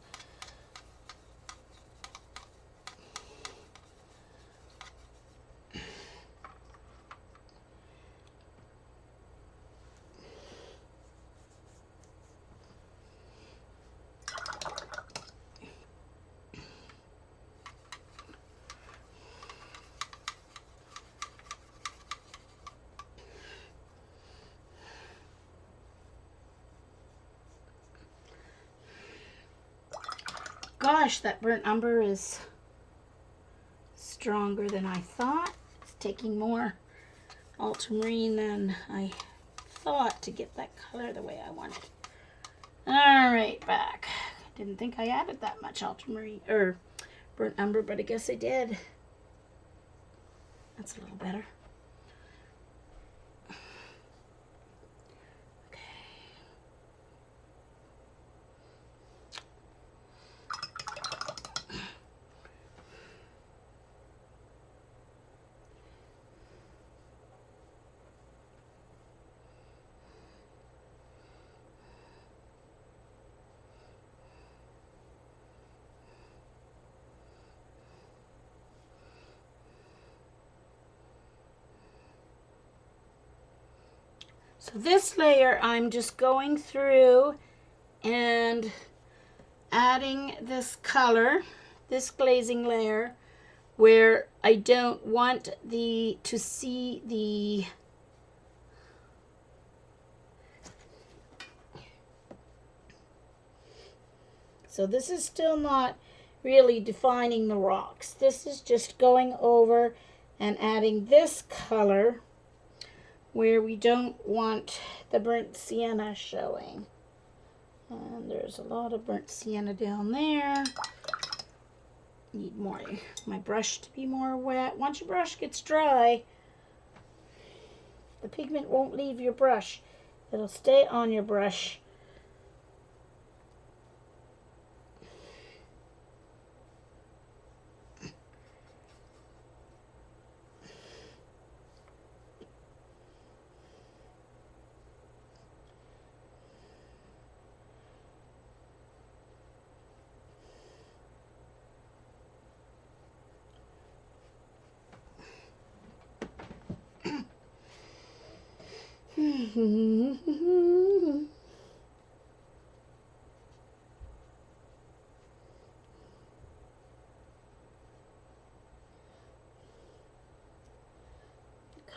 Gosh, that burnt umber is stronger than I thought. It's taking more ultramarine than I thought to get that color the way I want it. All right, back. Didn't think I added that much ultramarine or burnt umber, but I guess I did. That's a little better. So this layer, I'm just going through and adding this color, this glazing layer, where I don't want to see the so this is still not really defining the rocks. This is just going over and adding this color where we don't want the burnt sienna showing. And there's a lot of burnt sienna down there. Need more, my brush to be more wet. Once your brush gets dry, the pigment won't leave your brush. It'll stay on your brush.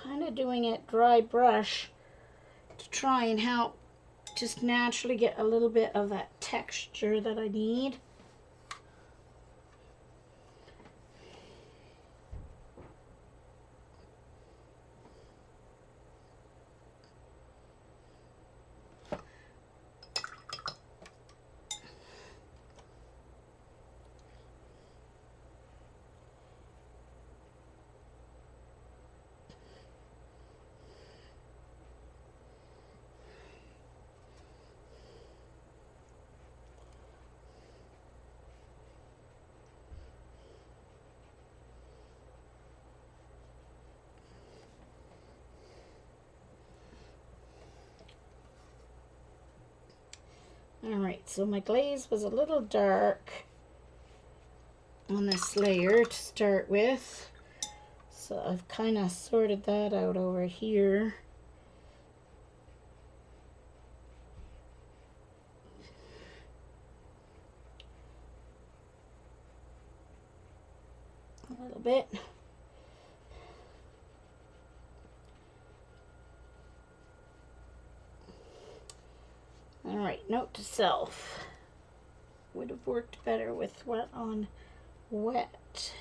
Kind of doing it dry brush to try and help just naturally get a little bit of that texture that I need. Alright, so my glaze was a little dark on this layer to start with. So I've kind of sorted that out over here. A little bit. Alright, note to self. Would have worked better with wet on wet.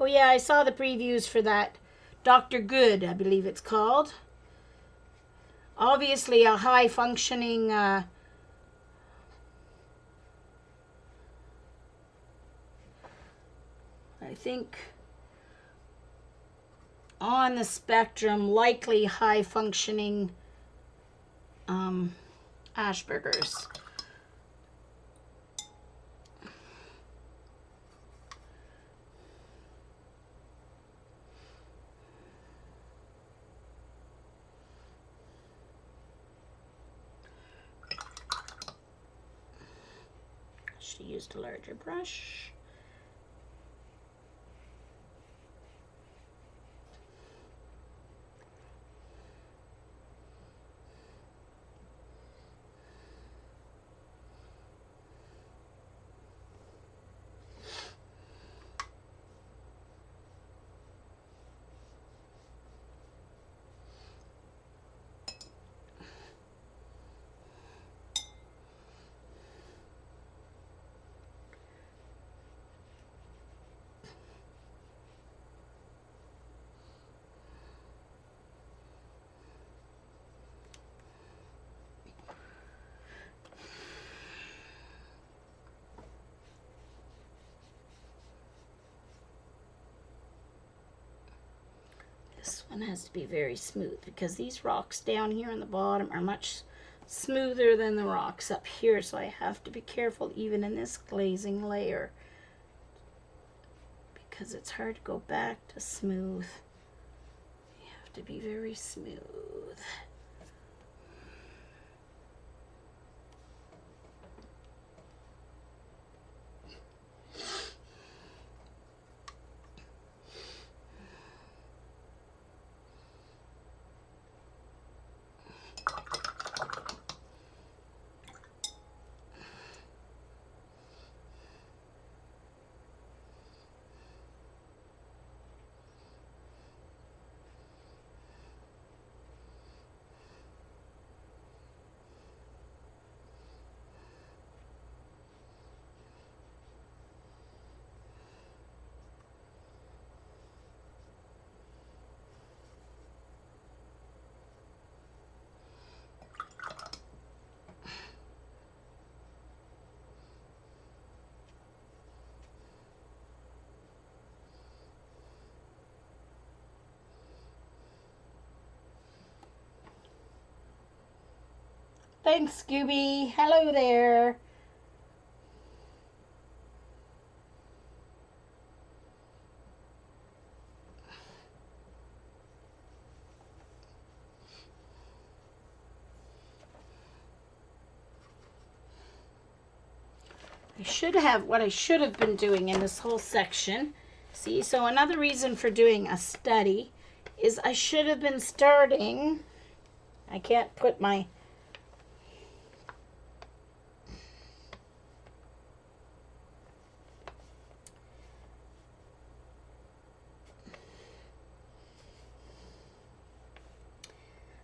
Oh yeah, I saw the previews for that. Dr. Good, I believe it's called. Obviously a high functioning I think on the spectrum, likely high functioning Asperger's. She used a larger brush. This one has to be very smooth because these rocks down here on the bottom are much smoother than the rocks up here, so I have to be careful even in this glazing layer because it's hard to go back to smooth. You have to be very smooth. Thanks, Scooby. Hello there. What I should have been doing in this whole section. See, so another reason for doing a study is I should have been starting. I can't put my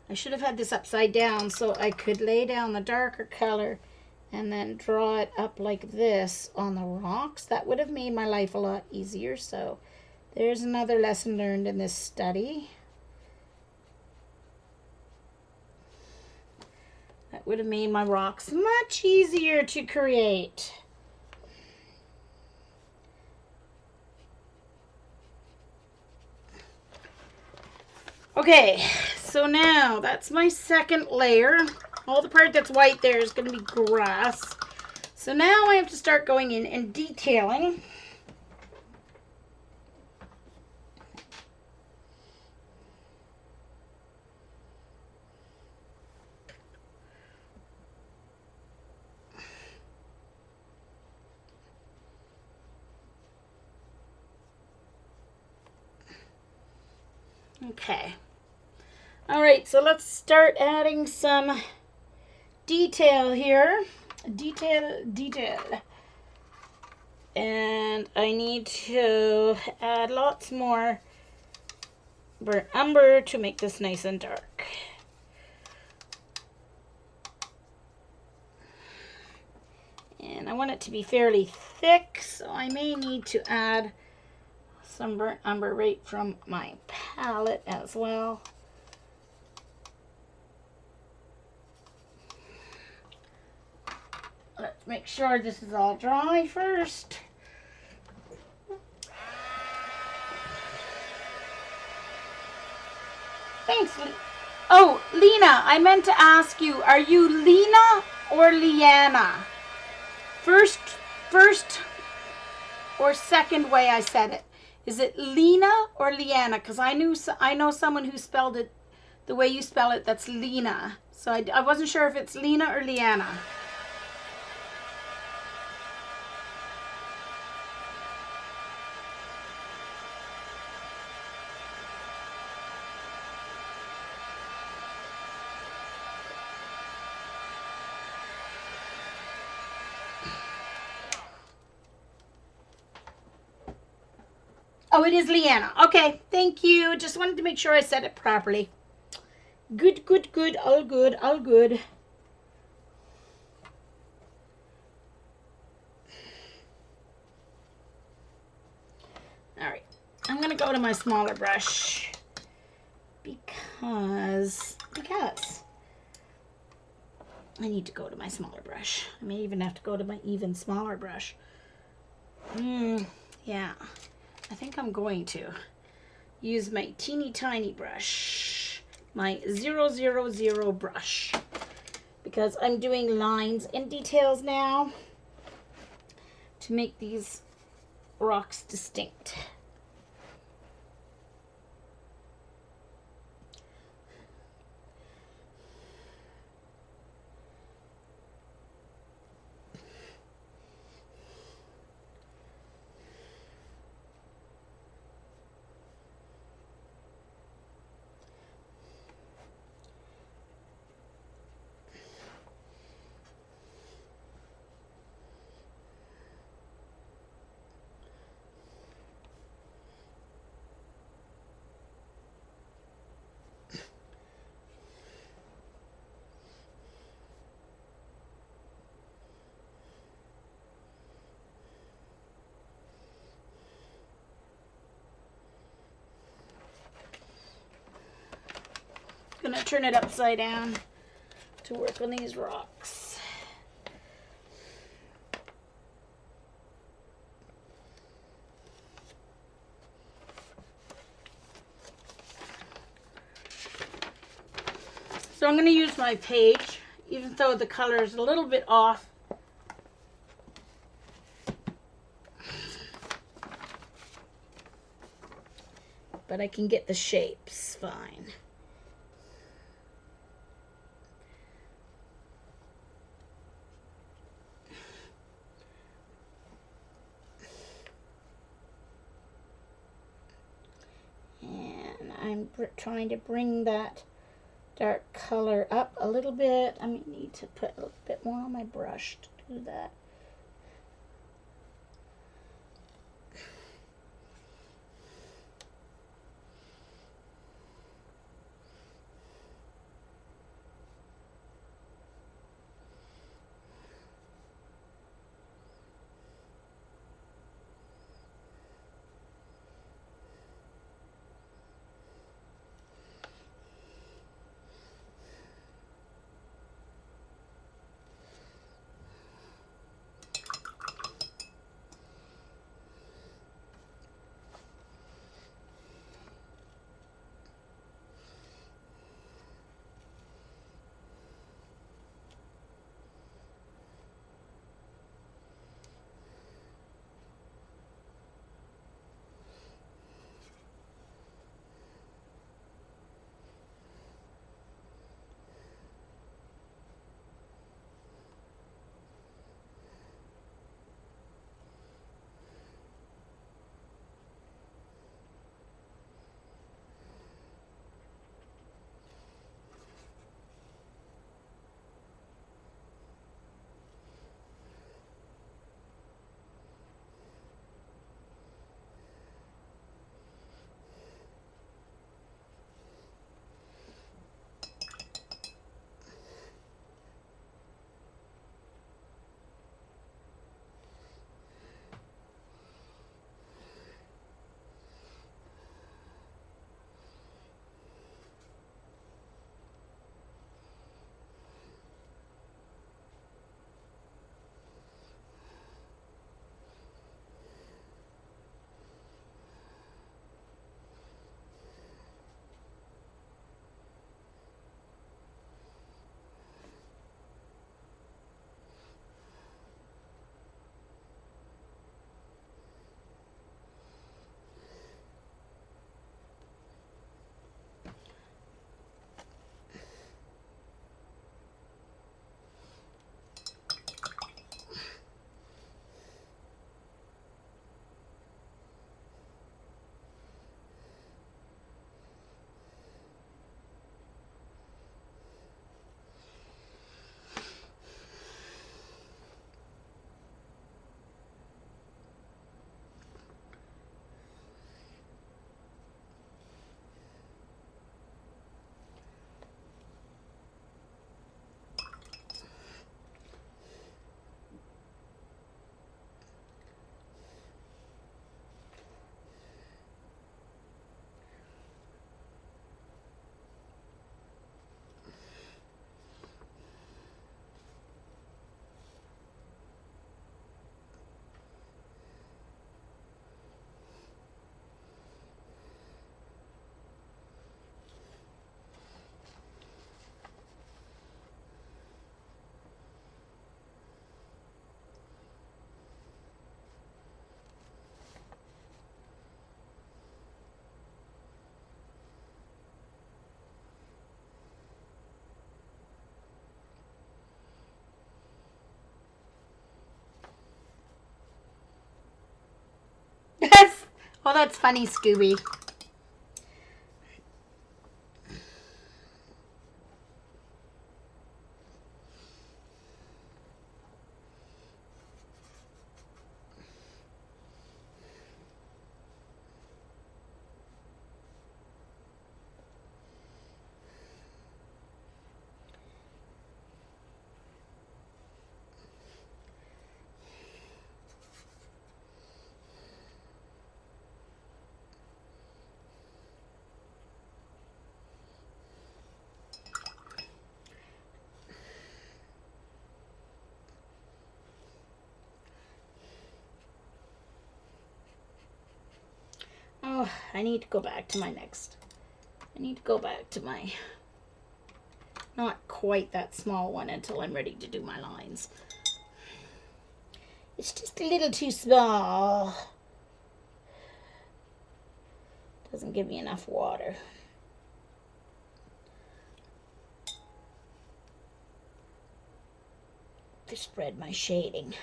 I should have had this upside down so I could lay down the darker color and then draw it up like this on the rocks. That would have made my life a lot easier. So there's another lesson learned in this study. That would have made my rocks much easier to create. Okay, so now that's my second layer. All the part that's white there is going to be grass. So now I have to start going in and detailing. Okay. All right, so let's start adding some detail here. Detail. And I need to add lots more burnt umber to make this nice and dark. And I want it to be fairly thick, so I may need to add some burnt umber right from my palette as well. Let's make sure this is all dry first. Thanks. Oh, Lena, I meant to ask you, are you Lena or Leanna? First or second way I said it. Is it Lena or Leanna? Because I know someone who spelled it the way you spell it, that's Lena. So I wasn't sure if it's Lena or Leanna. Oh, it is Leanna. Okay, thank you. Just wanted to make sure I said it properly. Good, good, good. All good, all good. All right, I'm going to go to my smaller brush because I need to go to my smaller brush. I may even have to go to my even smaller brush. Yeah. I think I'm going to use my teeny tiny brush, my 000 brush, because I'm doing lines and details now to make these rocks distinct. Gonna turn it upside down to work on these rocks. So I'm going to use my page, even though the color is a little bit off. But I can get the shapes fine. And I'm trying to bring that dark color up a little bit. I need to put a little bit more on my brush to do that. Oh, that's funny, Scooby. Oh, I need to go back to my not quite that small one until I'm ready to do my lines. It's just a little too small. Doesn't give me enough water. To spread my shading.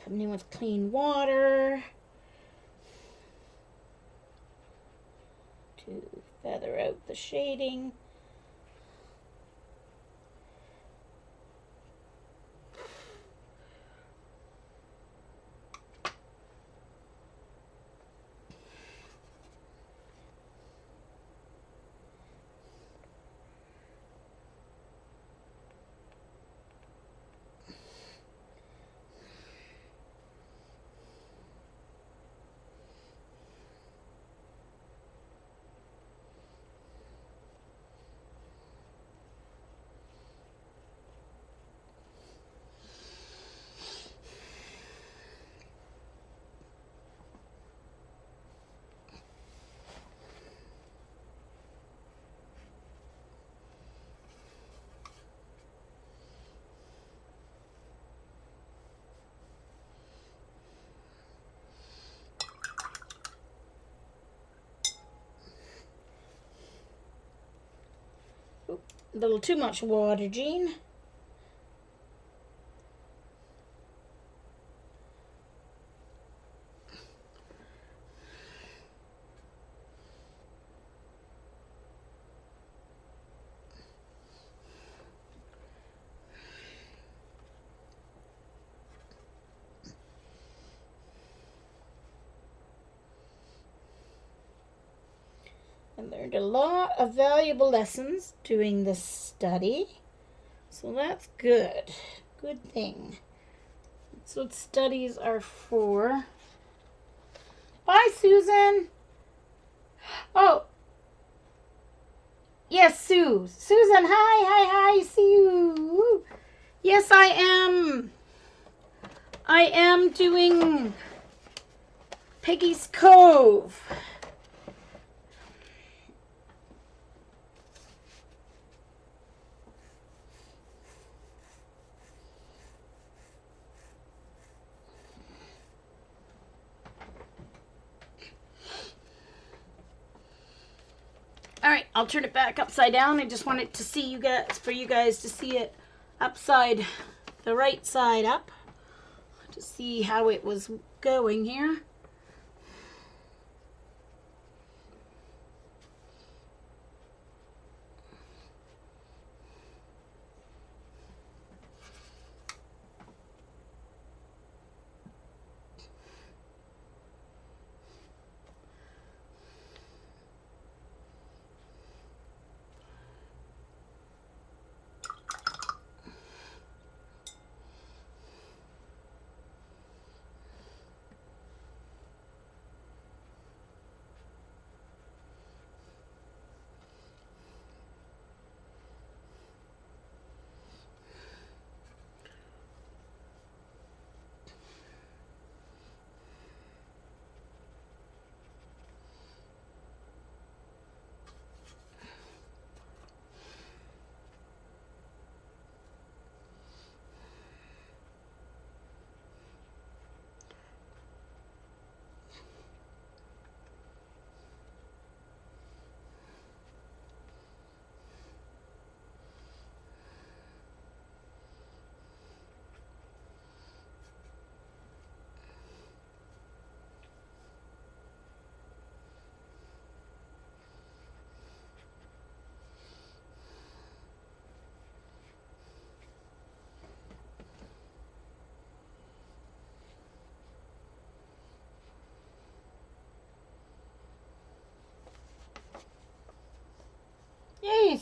Coming in with clean water to feather out the shading. Oop, a little too much water, Jean. I learned a lot of valuable lessons doing this study. So that's good. Good thing. That's what studies are for. Bye, Susan. Oh. Yes, Sue. Susan, hi. See you. Yes, I am. I am doing Peggy's Cove. All right, I'll turn it back upside down. I just wanted to see you guys, for you guys to see it upside, the right side up, to see how it was going here.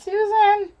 Susan.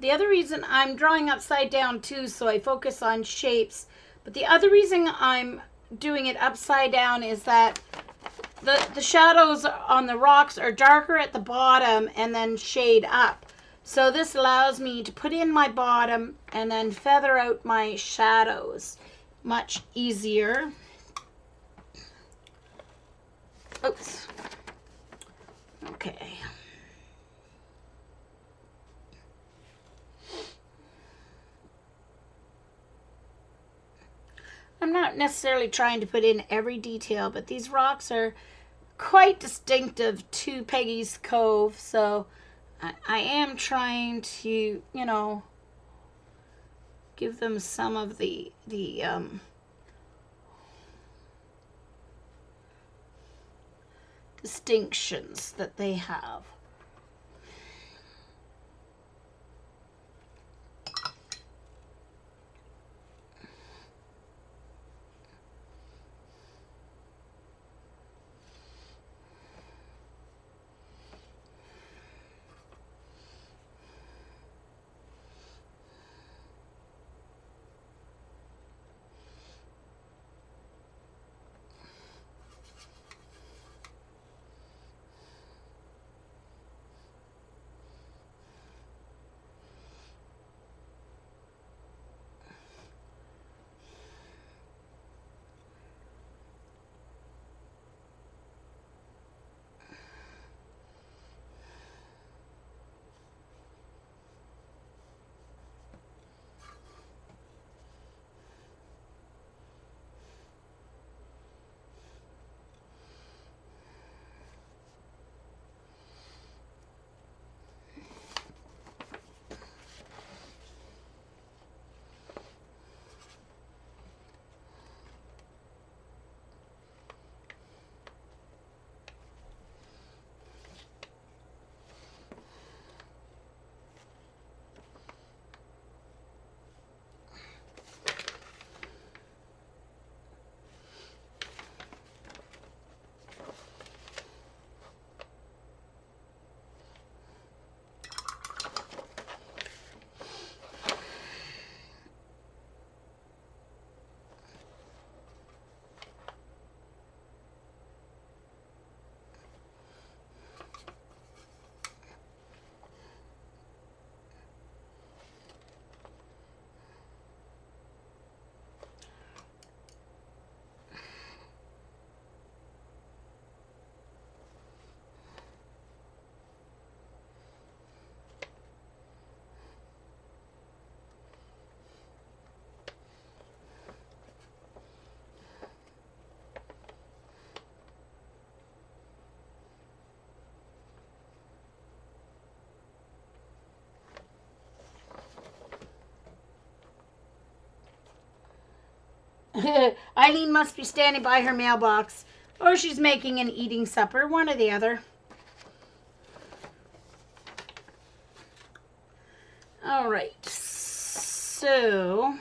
The other reason I'm drawing upside down too, so I focus on shapes, but the other reason I'm doing it upside down is that the shadows on the rocks are darker at the bottom and then shade up. So this allows me to put in my bottom and then feather out my shadows much easier. Oops. Okay. I'm not necessarily trying to put in every detail, but these rocks are quite distinctive to Peggy's Cove, so I am trying to, you know, give them some of the distinctions that they have. Eileen must be standing by her mailbox, or she's making and eating supper, one or the other. All right, so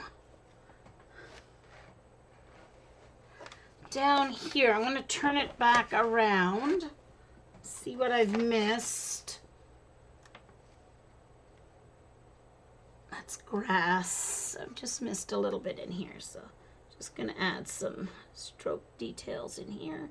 down here, I'm going to turn it back around, see what I've missed. That's grass. I've just missed a little bit in here, so just going to add some stroke details in here.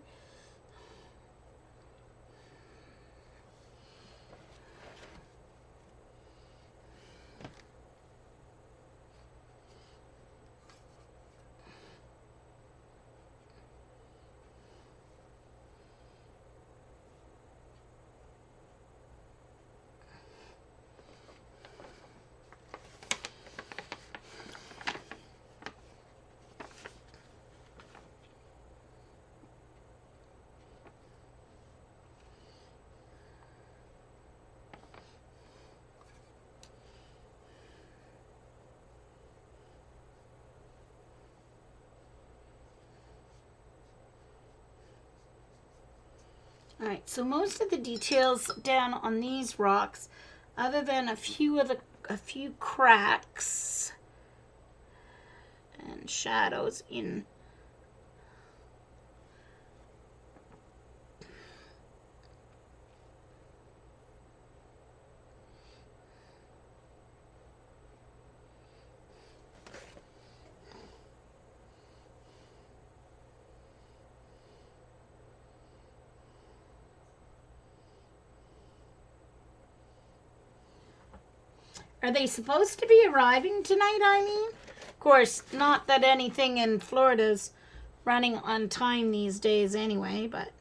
All right, so most of the details down on these rocks, other than a few cracks and shadows in Are they supposed to be arriving tonight, Eileen? Of course, not that anything in Florida's running on time these days anyway, but...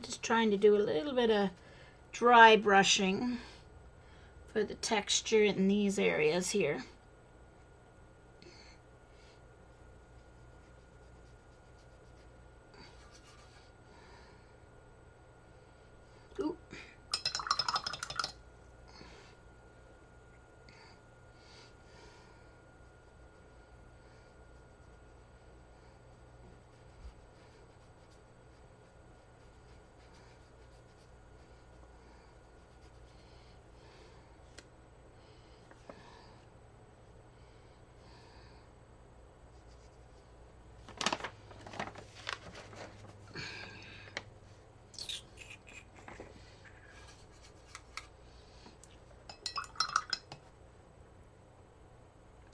just trying to do a little bit of dry brushing for the texture in these areas here. Ooh.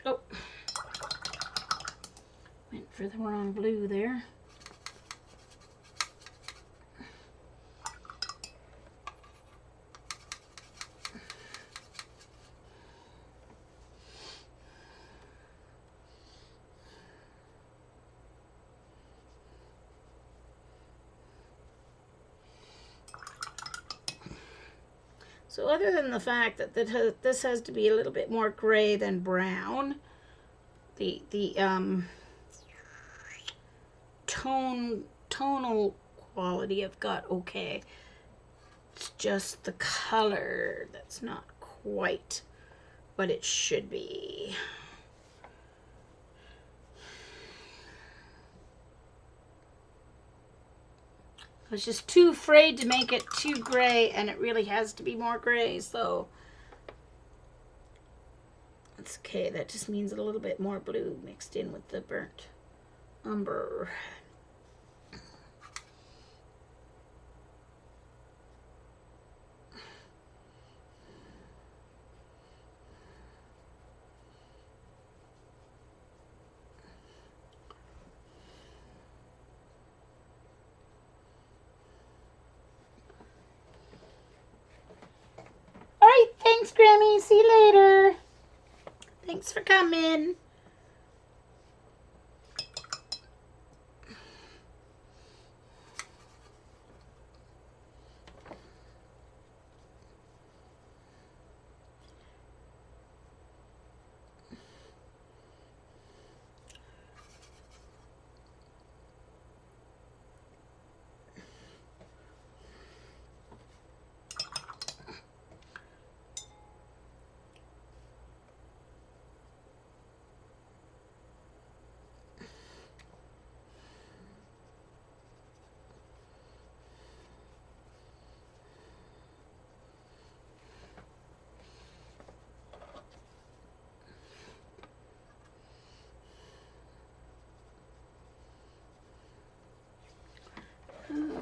Oh, went for the wrong blue there. So other than the fact that this has to be a little bit more gray than brown, the tonal quality I've got okay. It's just the color that's not quite what it should be. I was just too afraid to make it too gray, and it really has to be more gray, so that's okay. That just means a little bit more blue mixed in with the burnt umber. All right, thanks, Grammys. See you later. Thanks for coming.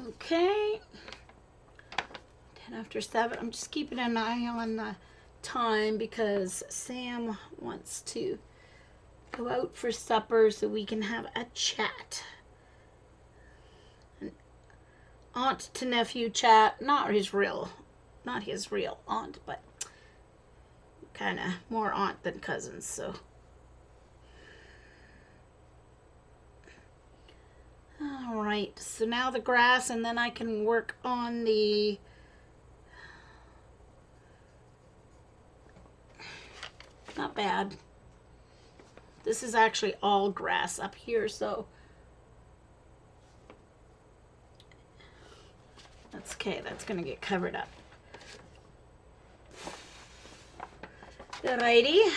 Okay, 10 after 7. I'm just keeping an eye on the time because Sam wants to go out for supper so we can have a chat. An aunt to nephew chat, not his real aunt, but kind of more aunt than cousins, so. All right, so now the grass, and then I can work on the not bad. This is actually all grass up here, so that's okay. That's gonna get covered up. Alrighty.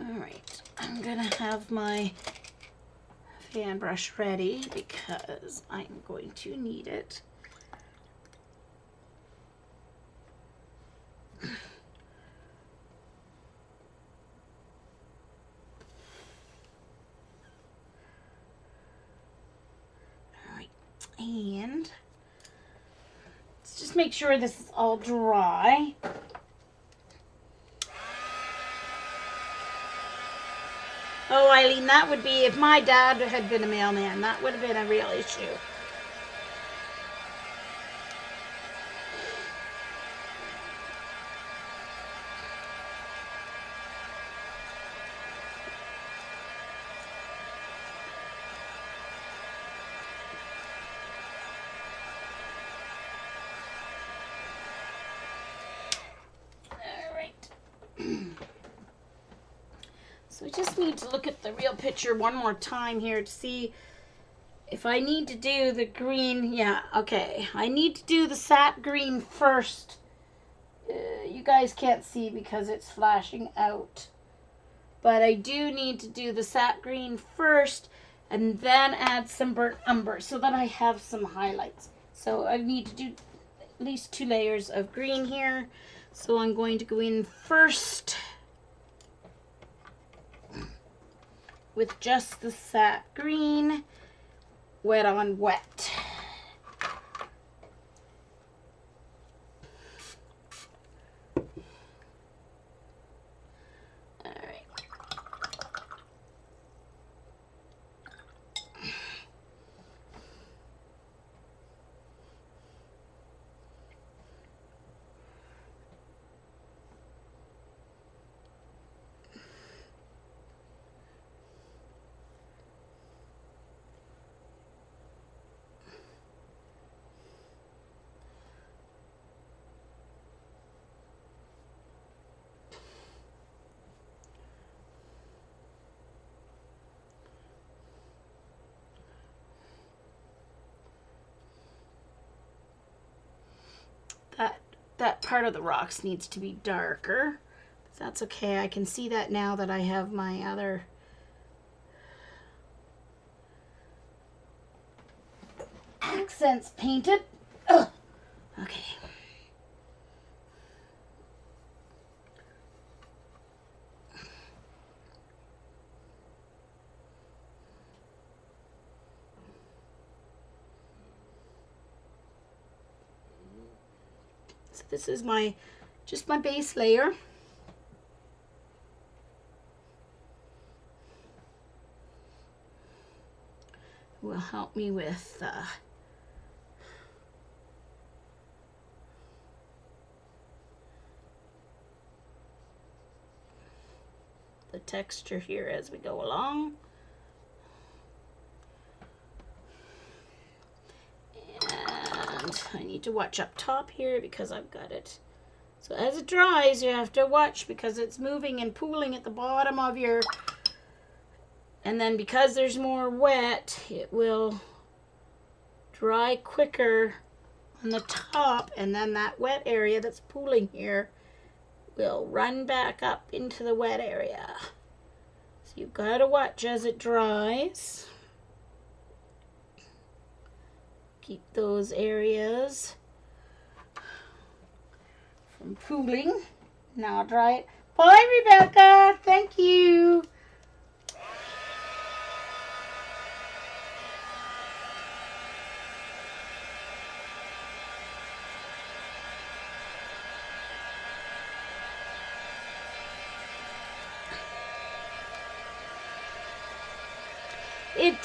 Alright, I'm gonna have my fan brush ready because I'm going to need it. Alright, and let's just make sure this is all dry. Oh, Eileen, that would be, if my dad had been a mailman, that would have been a real issue. All right. So I just need to look at the real picture one more time here to see if I need to do the green. Yeah, okay. I need to do the sap green first. You guys can't see because it's flashing out. But I do need to do the sap green first and then add some burnt umber so that I have some highlights. So I need to do at least 2 layers of green here. So I'm going to go in first with just the sap green, wet on wet. All right. That part of the rocks needs to be darker. That's okay. I can see that now that I have my other accents painted. Ugh. Okay. So this is just my base layer. will help me with the texture here as we go along. And I need to watch up top here because I've got it. So as it dries, you have to watch because it's moving and pooling at the bottom of your, and then because there's more wet, it will dry quicker on the top, and then that wet area that's pooling here will run back up into the wet area. So you've got to watch as it dries. Keep those areas from pooling. Now I'll dry it. Bye, Rebecca. Thank you.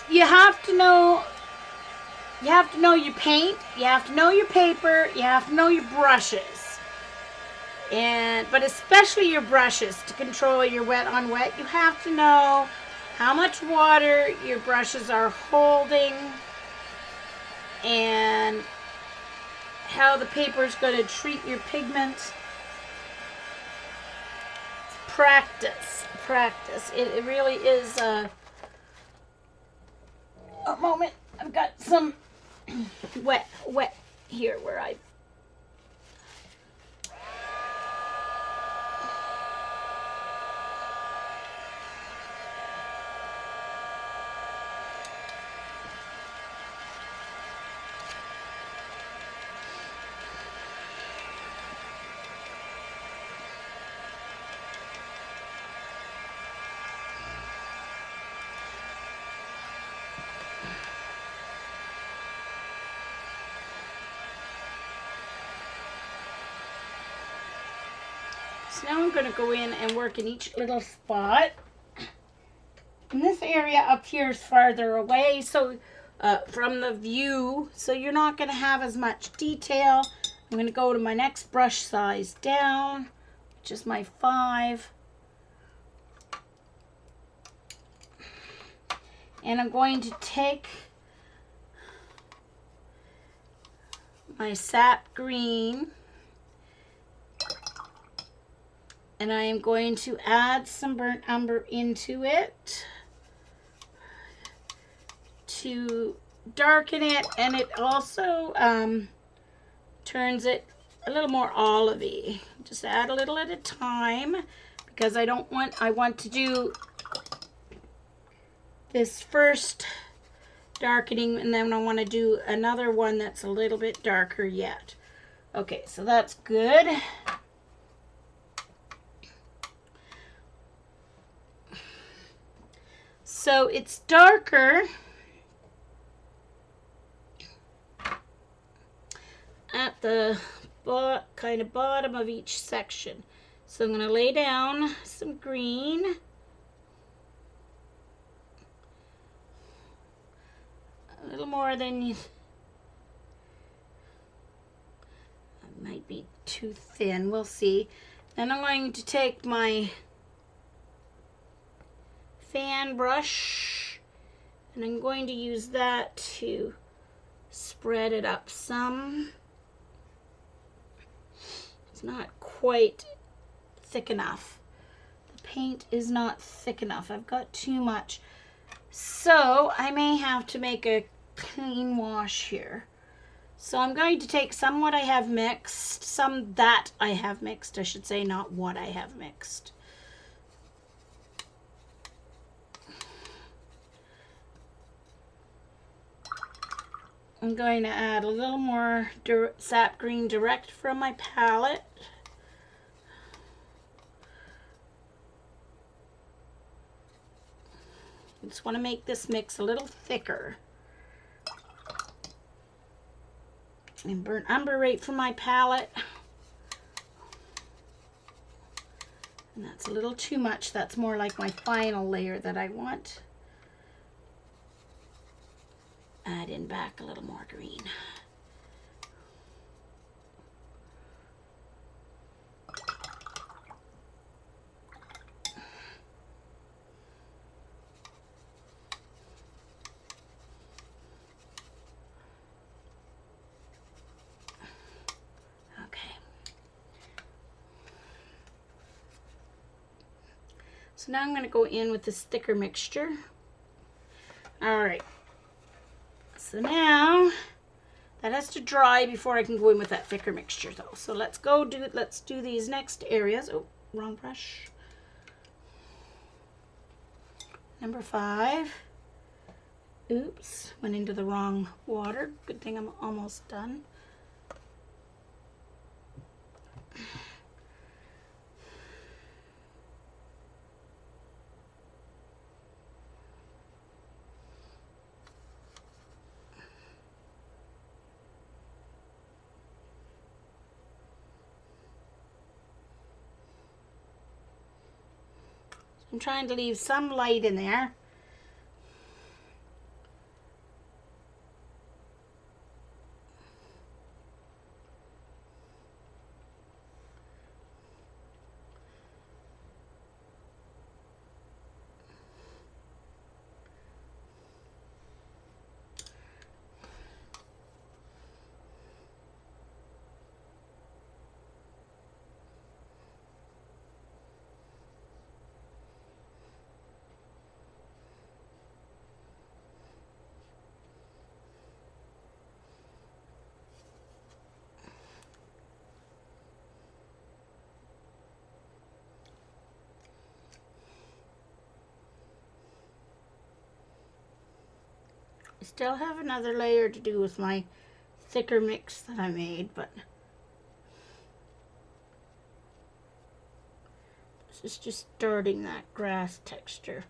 You have to know your paint, you have to know your paper, you have to know your brushes. But especially your brushes to control your wet on wet. You have to know how much water your brushes are holding and how the paper is going to treat your pigment. Practice. It really is a moment. I've got some wet here where I So now I'm going to go in and work in each little spot. And this area up here is farther away from the view, so you're not going to have as much detail. I'm going to go to my next brush size down, which is my 5. And I'm going to take my sap green, and I am going to add some burnt umber into it to darken it, and it also turns it a little more olivey. Just add a little at a time because I want to do this first darkening, and then I want to do another one that's a little bit darker yet. Okay, so that's good. So it's darker at the kind of bottom of each section. So I'm going to lay down some green. A little more than you. It might be too thin. We'll see. Then I'm going to take my fan brush, and I'm going to use that to spread it up some. It's not quite thick enough. The paint is not thick enough. I've got too much. So I may have to make a clean wash here. So I'm going to take some what I have mixed, some that I have mixed, I should say, not what I have mixed. I'm going to add a little more sap green direct from my palette. I just want to make this mix a little thicker. And burnt umber right from my palette. And that's a little too much. That's more like my final layer that I want. add in back a little more green. So now I'm going to go in with this thicker mixture. All right. So now that has to dry before I can go in with that thicker mixture though. So let's do these next areas. Oh, wrong brush. Number 5. Oops, went into the wrong water. Good thing I'm almost done. I'm trying to leave some light in there. I still have another layer to do with my thicker mix that I made, but this is just starting that grass texture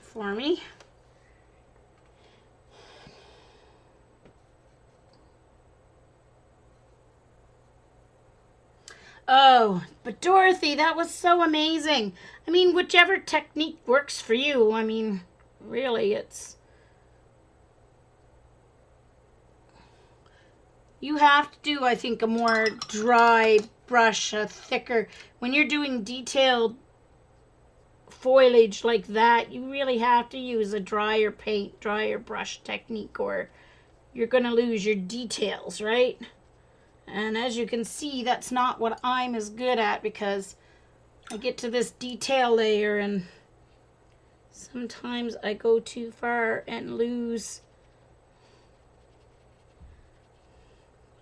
for me. Oh, but Dorothy, that was so amazing. I mean, whichever technique works for you. I mean, really, you have to do, I think, a more dry brush, a thicker. When you're doing detailed foliage like that, you really have to use a drier paint, drier brush technique, or you're going to lose your details, right? And as you can see, that's not what I'm as good at, because I get to this detail layer and sometimes I go too far and lose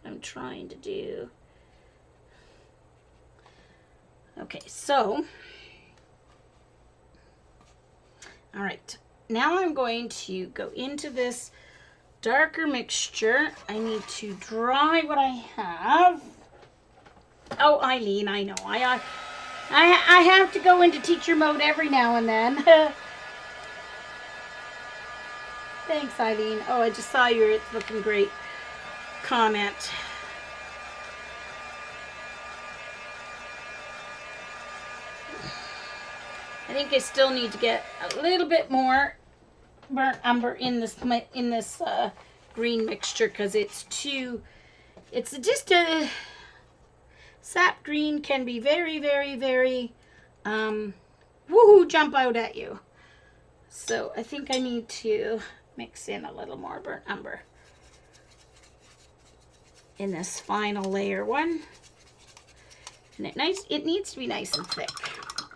what I'm trying to do. Okay, so, all right, now I'm going to go into this darker mixture. I need to dry what I have. Oh, Eileen, I know. I have to go into teacher mode every now and then. Thanks, Eileen. Oh, I just saw your "it's looking great" comment. I think I still need to get a little bit more burnt umber in this green mixture, because it's just a sap green can be very, very, very woohoo, jump out at you. So I think I need to mix in a little more burnt umber in this final layer one. And it needs to be nice and thick.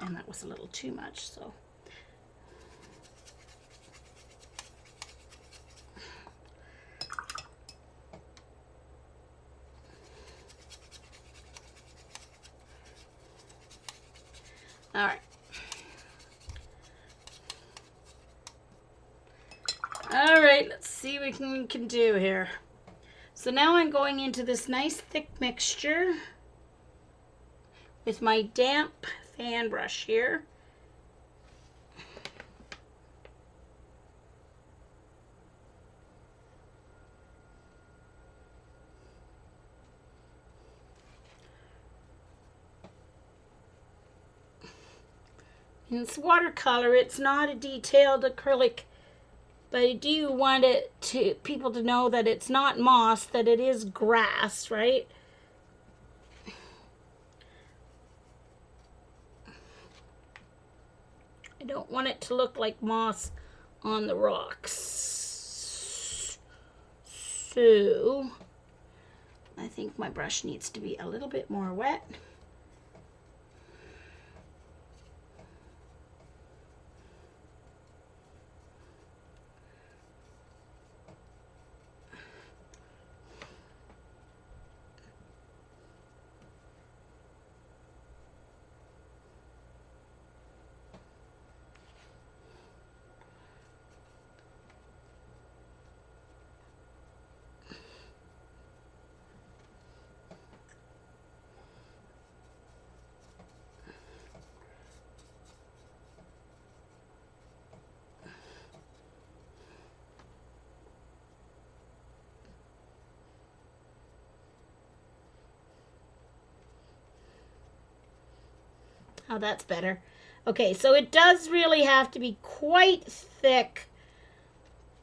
And that was a little too much, so. All right. All right, let's see what we can do here. So now I'm going into this nice thick mixture with my damp fan brush here. And it's watercolor, it's not a detailed acrylic But I do want people to know that it's not moss, that it is grass, right? I don't want it to look like moss on the rocks. So I think my brush needs to be a little bit more wet. Oh, that's better. Okay, so it does really have to be quite thick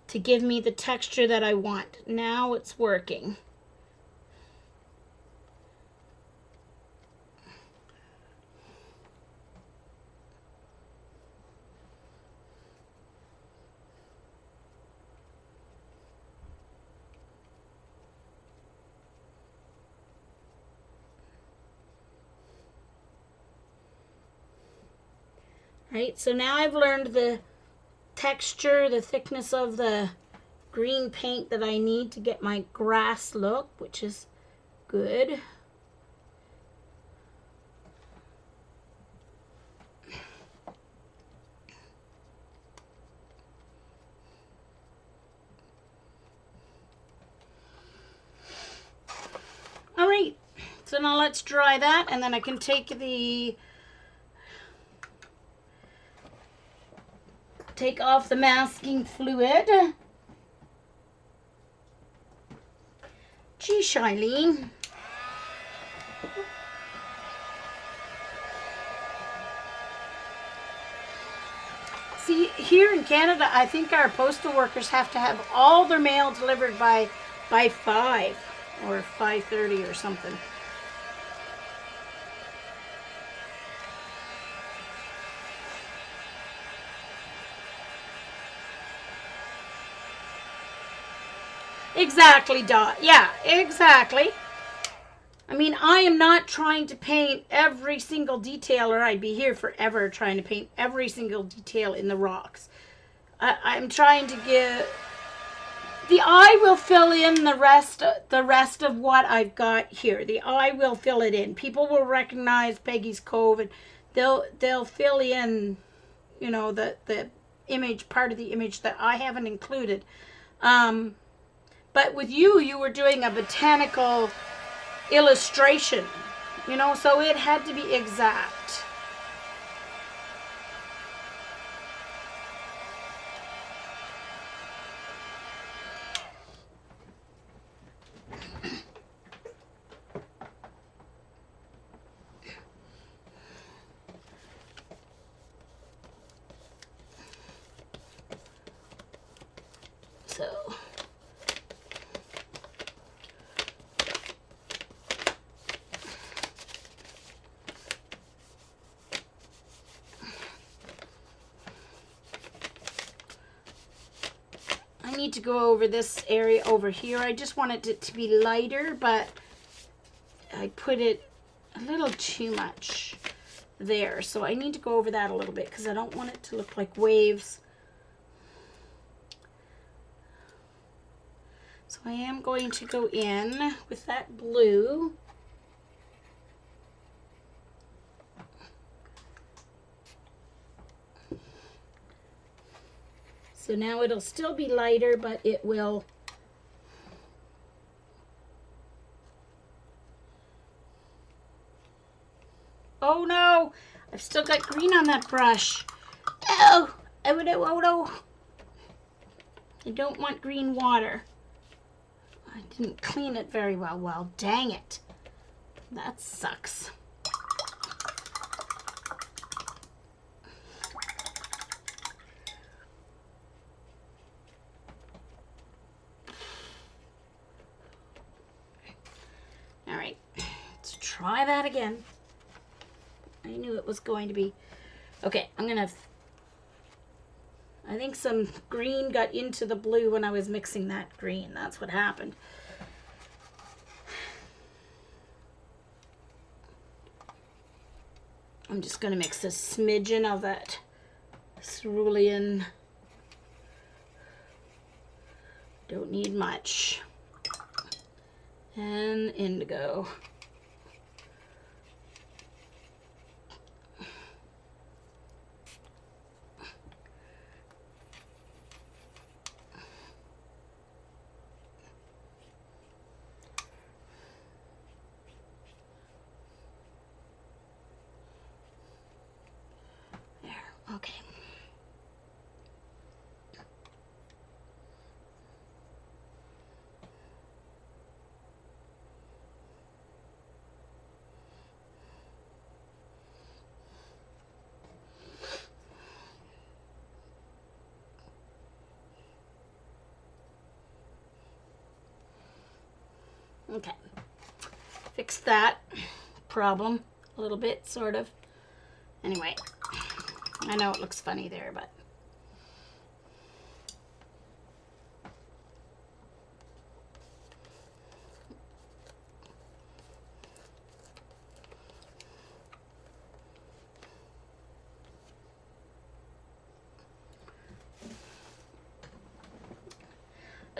to give me the texture that I want. Now it's working. Right, so now I've learned the texture, the thickness of the green paint that I need to get my grass look, which is good. All right, so now let's dry that, and then I can take off the masking fluid. Gee, Shailene. See, here in Canada, I think our postal workers have to have all their mail delivered by 5 or 5:30 or something. Exactly, Dot. Yeah, exactly. I mean, I am not trying to paint every single detail, or I'd be here forever trying to paint every single detail in the rocks. I'm trying to give... The eye will fill in the rest of what I've got here. The eye will fill it in. People will recognize Peggy's Cove, and they'll fill in, you know, the image, part of the image that I haven't included. But with you were doing a botanical illustration, you know, so it had to be exact. So I need to go over this area over here. I just wanted it to be lighter, but I put it a little too much there. So I need to go over that a little bit because I don't want it to look like waves. So I am going to go in with that blue. So now it'll still be lighter, but it will... Oh no! I've still got green on that brush. Oh! Oh no! I don't want green water. I didn't clean it very well. Well, dang it. That sucks. try that again. I knew it was going to be. Okay, I'm going to... I think some green got into the blue when I was mixing that green. That's what happened. I'm just going to mix a smidgen of that cerulean. Don't need much. And indigo. Okay. Okay. Fix that problem a little bit, sort of. Anyway, I know it looks funny there, but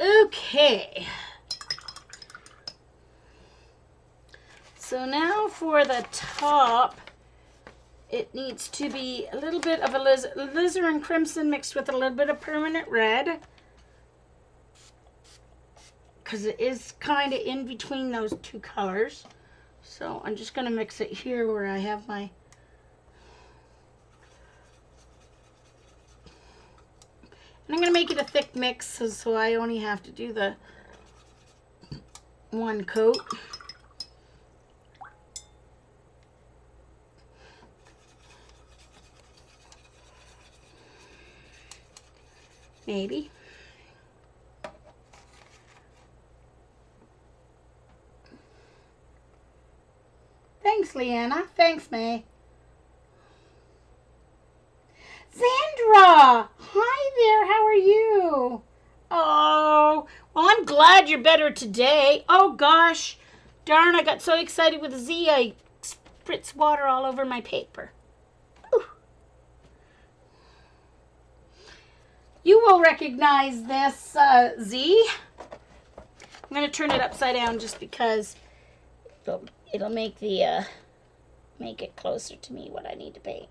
okay. So now for the top, it needs to be a little bit of a alizarin crimson mixed with a little bit of permanent red, because it is kind of in between those two colors. So I'm just going to mix it here where I have my... And I'm going to make it a thick mix, so I only have to do the one coat. Maybe. Thanks, Leanna. Thanks, May. Sandra! Hi there, how are you? Oh, well, I'm glad you're better today. Oh, gosh. Darn, I got so excited with Z, I spritz water all over my paper. Ooh. You will recognize this, Z. I'm going to turn it upside down just because it'll make the, make it closer to me what I need to paint.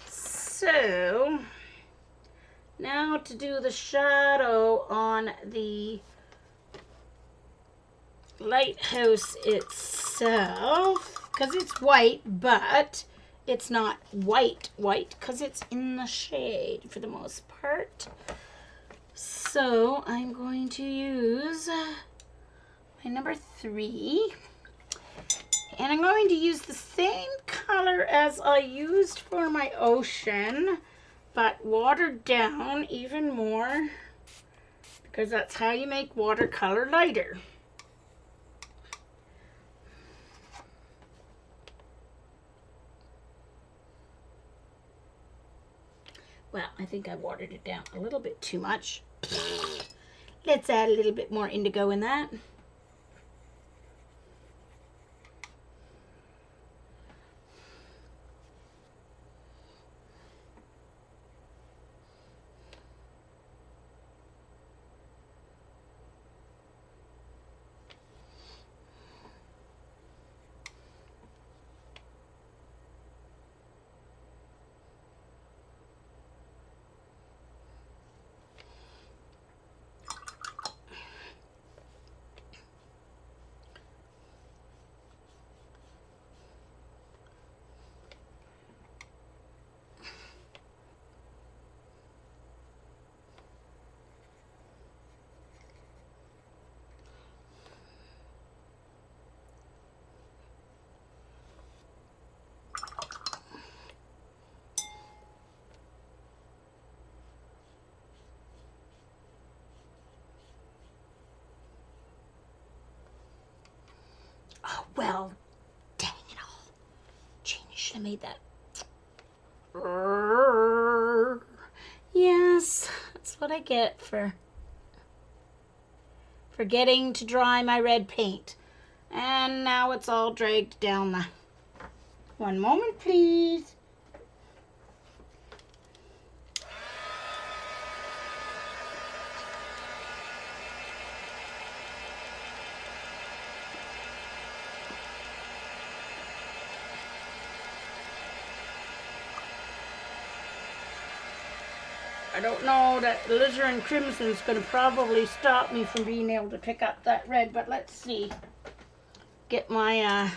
So, now to do the shadow on the lighthouse itself, because it's white, but it's not white because it's in the shade for the most part. So I'm going to use my number 3, and I'm going to use the same color as I used for my ocean, but watered down even more, because that's how you make watercolor lighter. Well, I think I watered it down a little bit too much. Let's add a little bit more indigo in that. Oh, well, dang it all. Gene, you should have made that. Yes, that's what I get for forgetting to dry my red paint. And now it's all dragged down the... One moment, please. I don't know, that alizarin crimson is going to probably stop me from being able to pick up that red, but let's see. Get my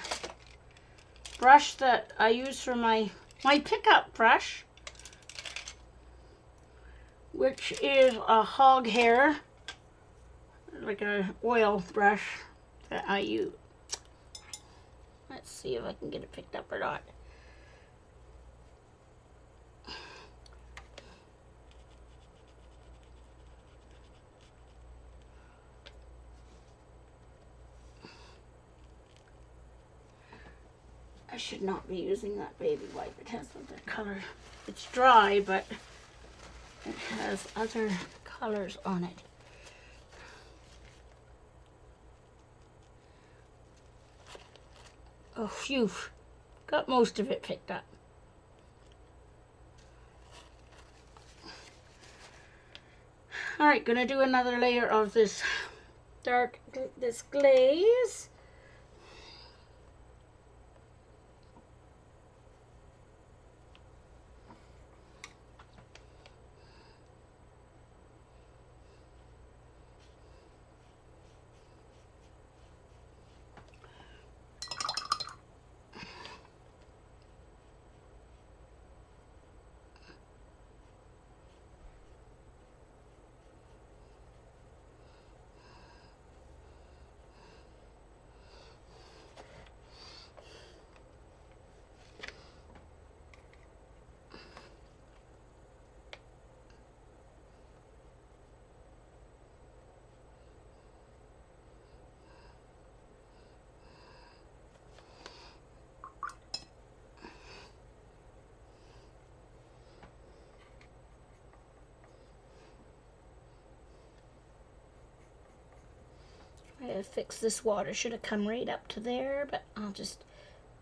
brush that I use for my pickup brush, which is a hog hair, like a oil brush that I use. Let's see if I can get it picked up or not. I should not be using that baby white. It has other color. It's dry, but it has other colors on it. Oh, phew. Got most of it picked up. Alright, gonna do another layer of this this glaze. I gotta fix this water. Should have come right up to there, but I'll just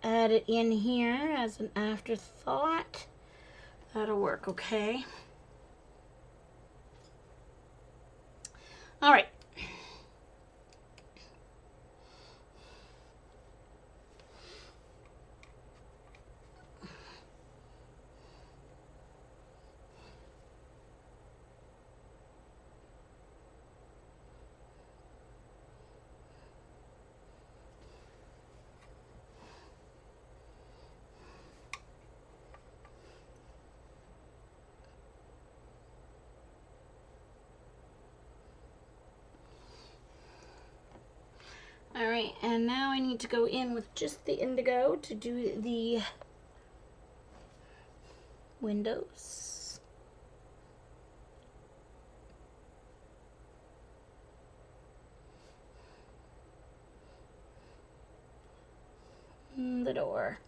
add it in here as an afterthought. That'll work okay. All right. and now I need to go in with just the indigo to do the windows. The door.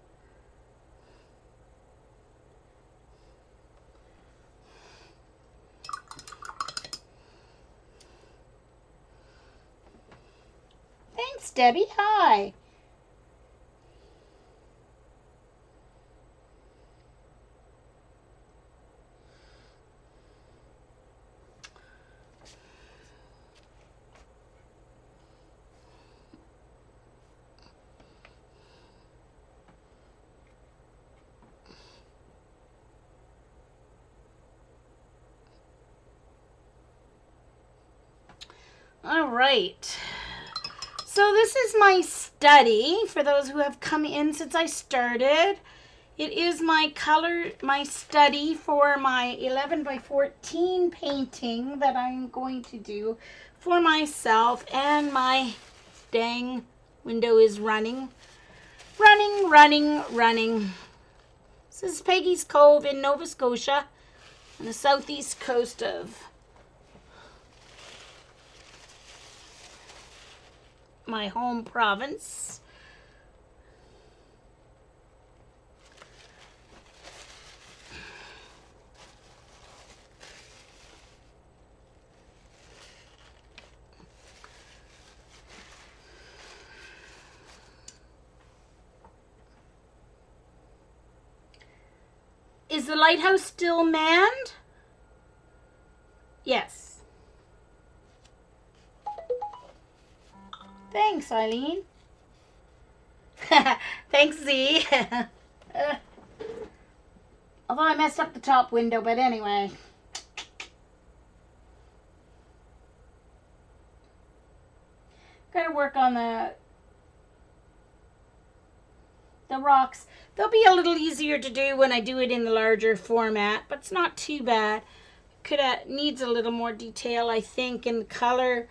Thanks, Debbie. Hi. All right. So this is my study for those who have come in since I started. It is my study for my 11 by 14 painting that I'm going to do for myself, and my dang window is running. This is Peggy's Cove in Nova Scotia on the southeast coast of my home province. Is the lighthouse still manned? Yes. Thanks, Eileen. Thanks, Z. Although I messed up the top window, but anyway. Gotta work on the rocks. They'll be a little easier to do when I do it in the larger format, but it's not too bad. Needs a little more detail, I think, in the color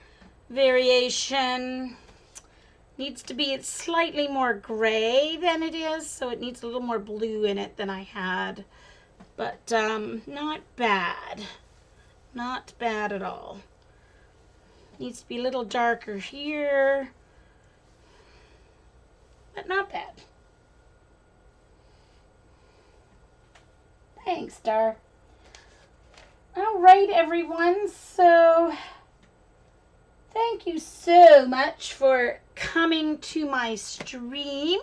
variation. Needs to be slightly more gray than it is, so it needs a little more blue in it than I had. But not bad. Not bad at all. Needs to be a little darker here, but not bad. Thanks, Star. All right, everyone. So thank you so much for coming to my stream.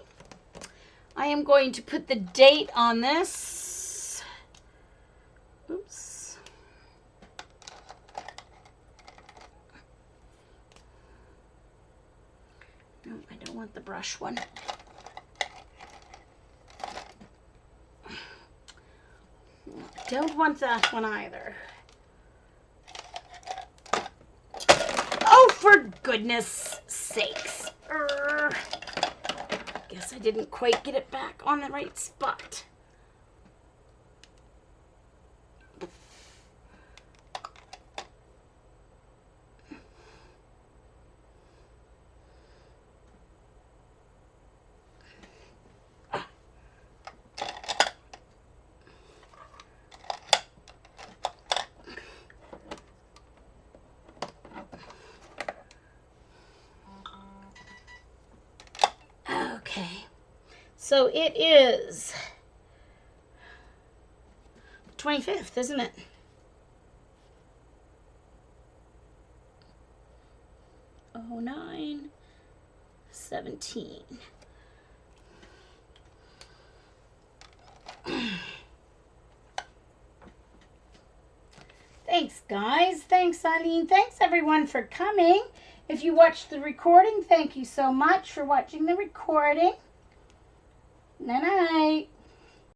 I am going to put the date on this. Oops. No, I don't want the brush one. Don't want that one either. Oh, for goodness sakes. Guess I didn't quite get it back on the right spot. So it is 25th, isn't it? Oh, 9/17. Thanks, guys. Thanks, Eileen. Thanks, everyone, for coming. If you watched the recording, thank you so much for watching the recording. Night-night.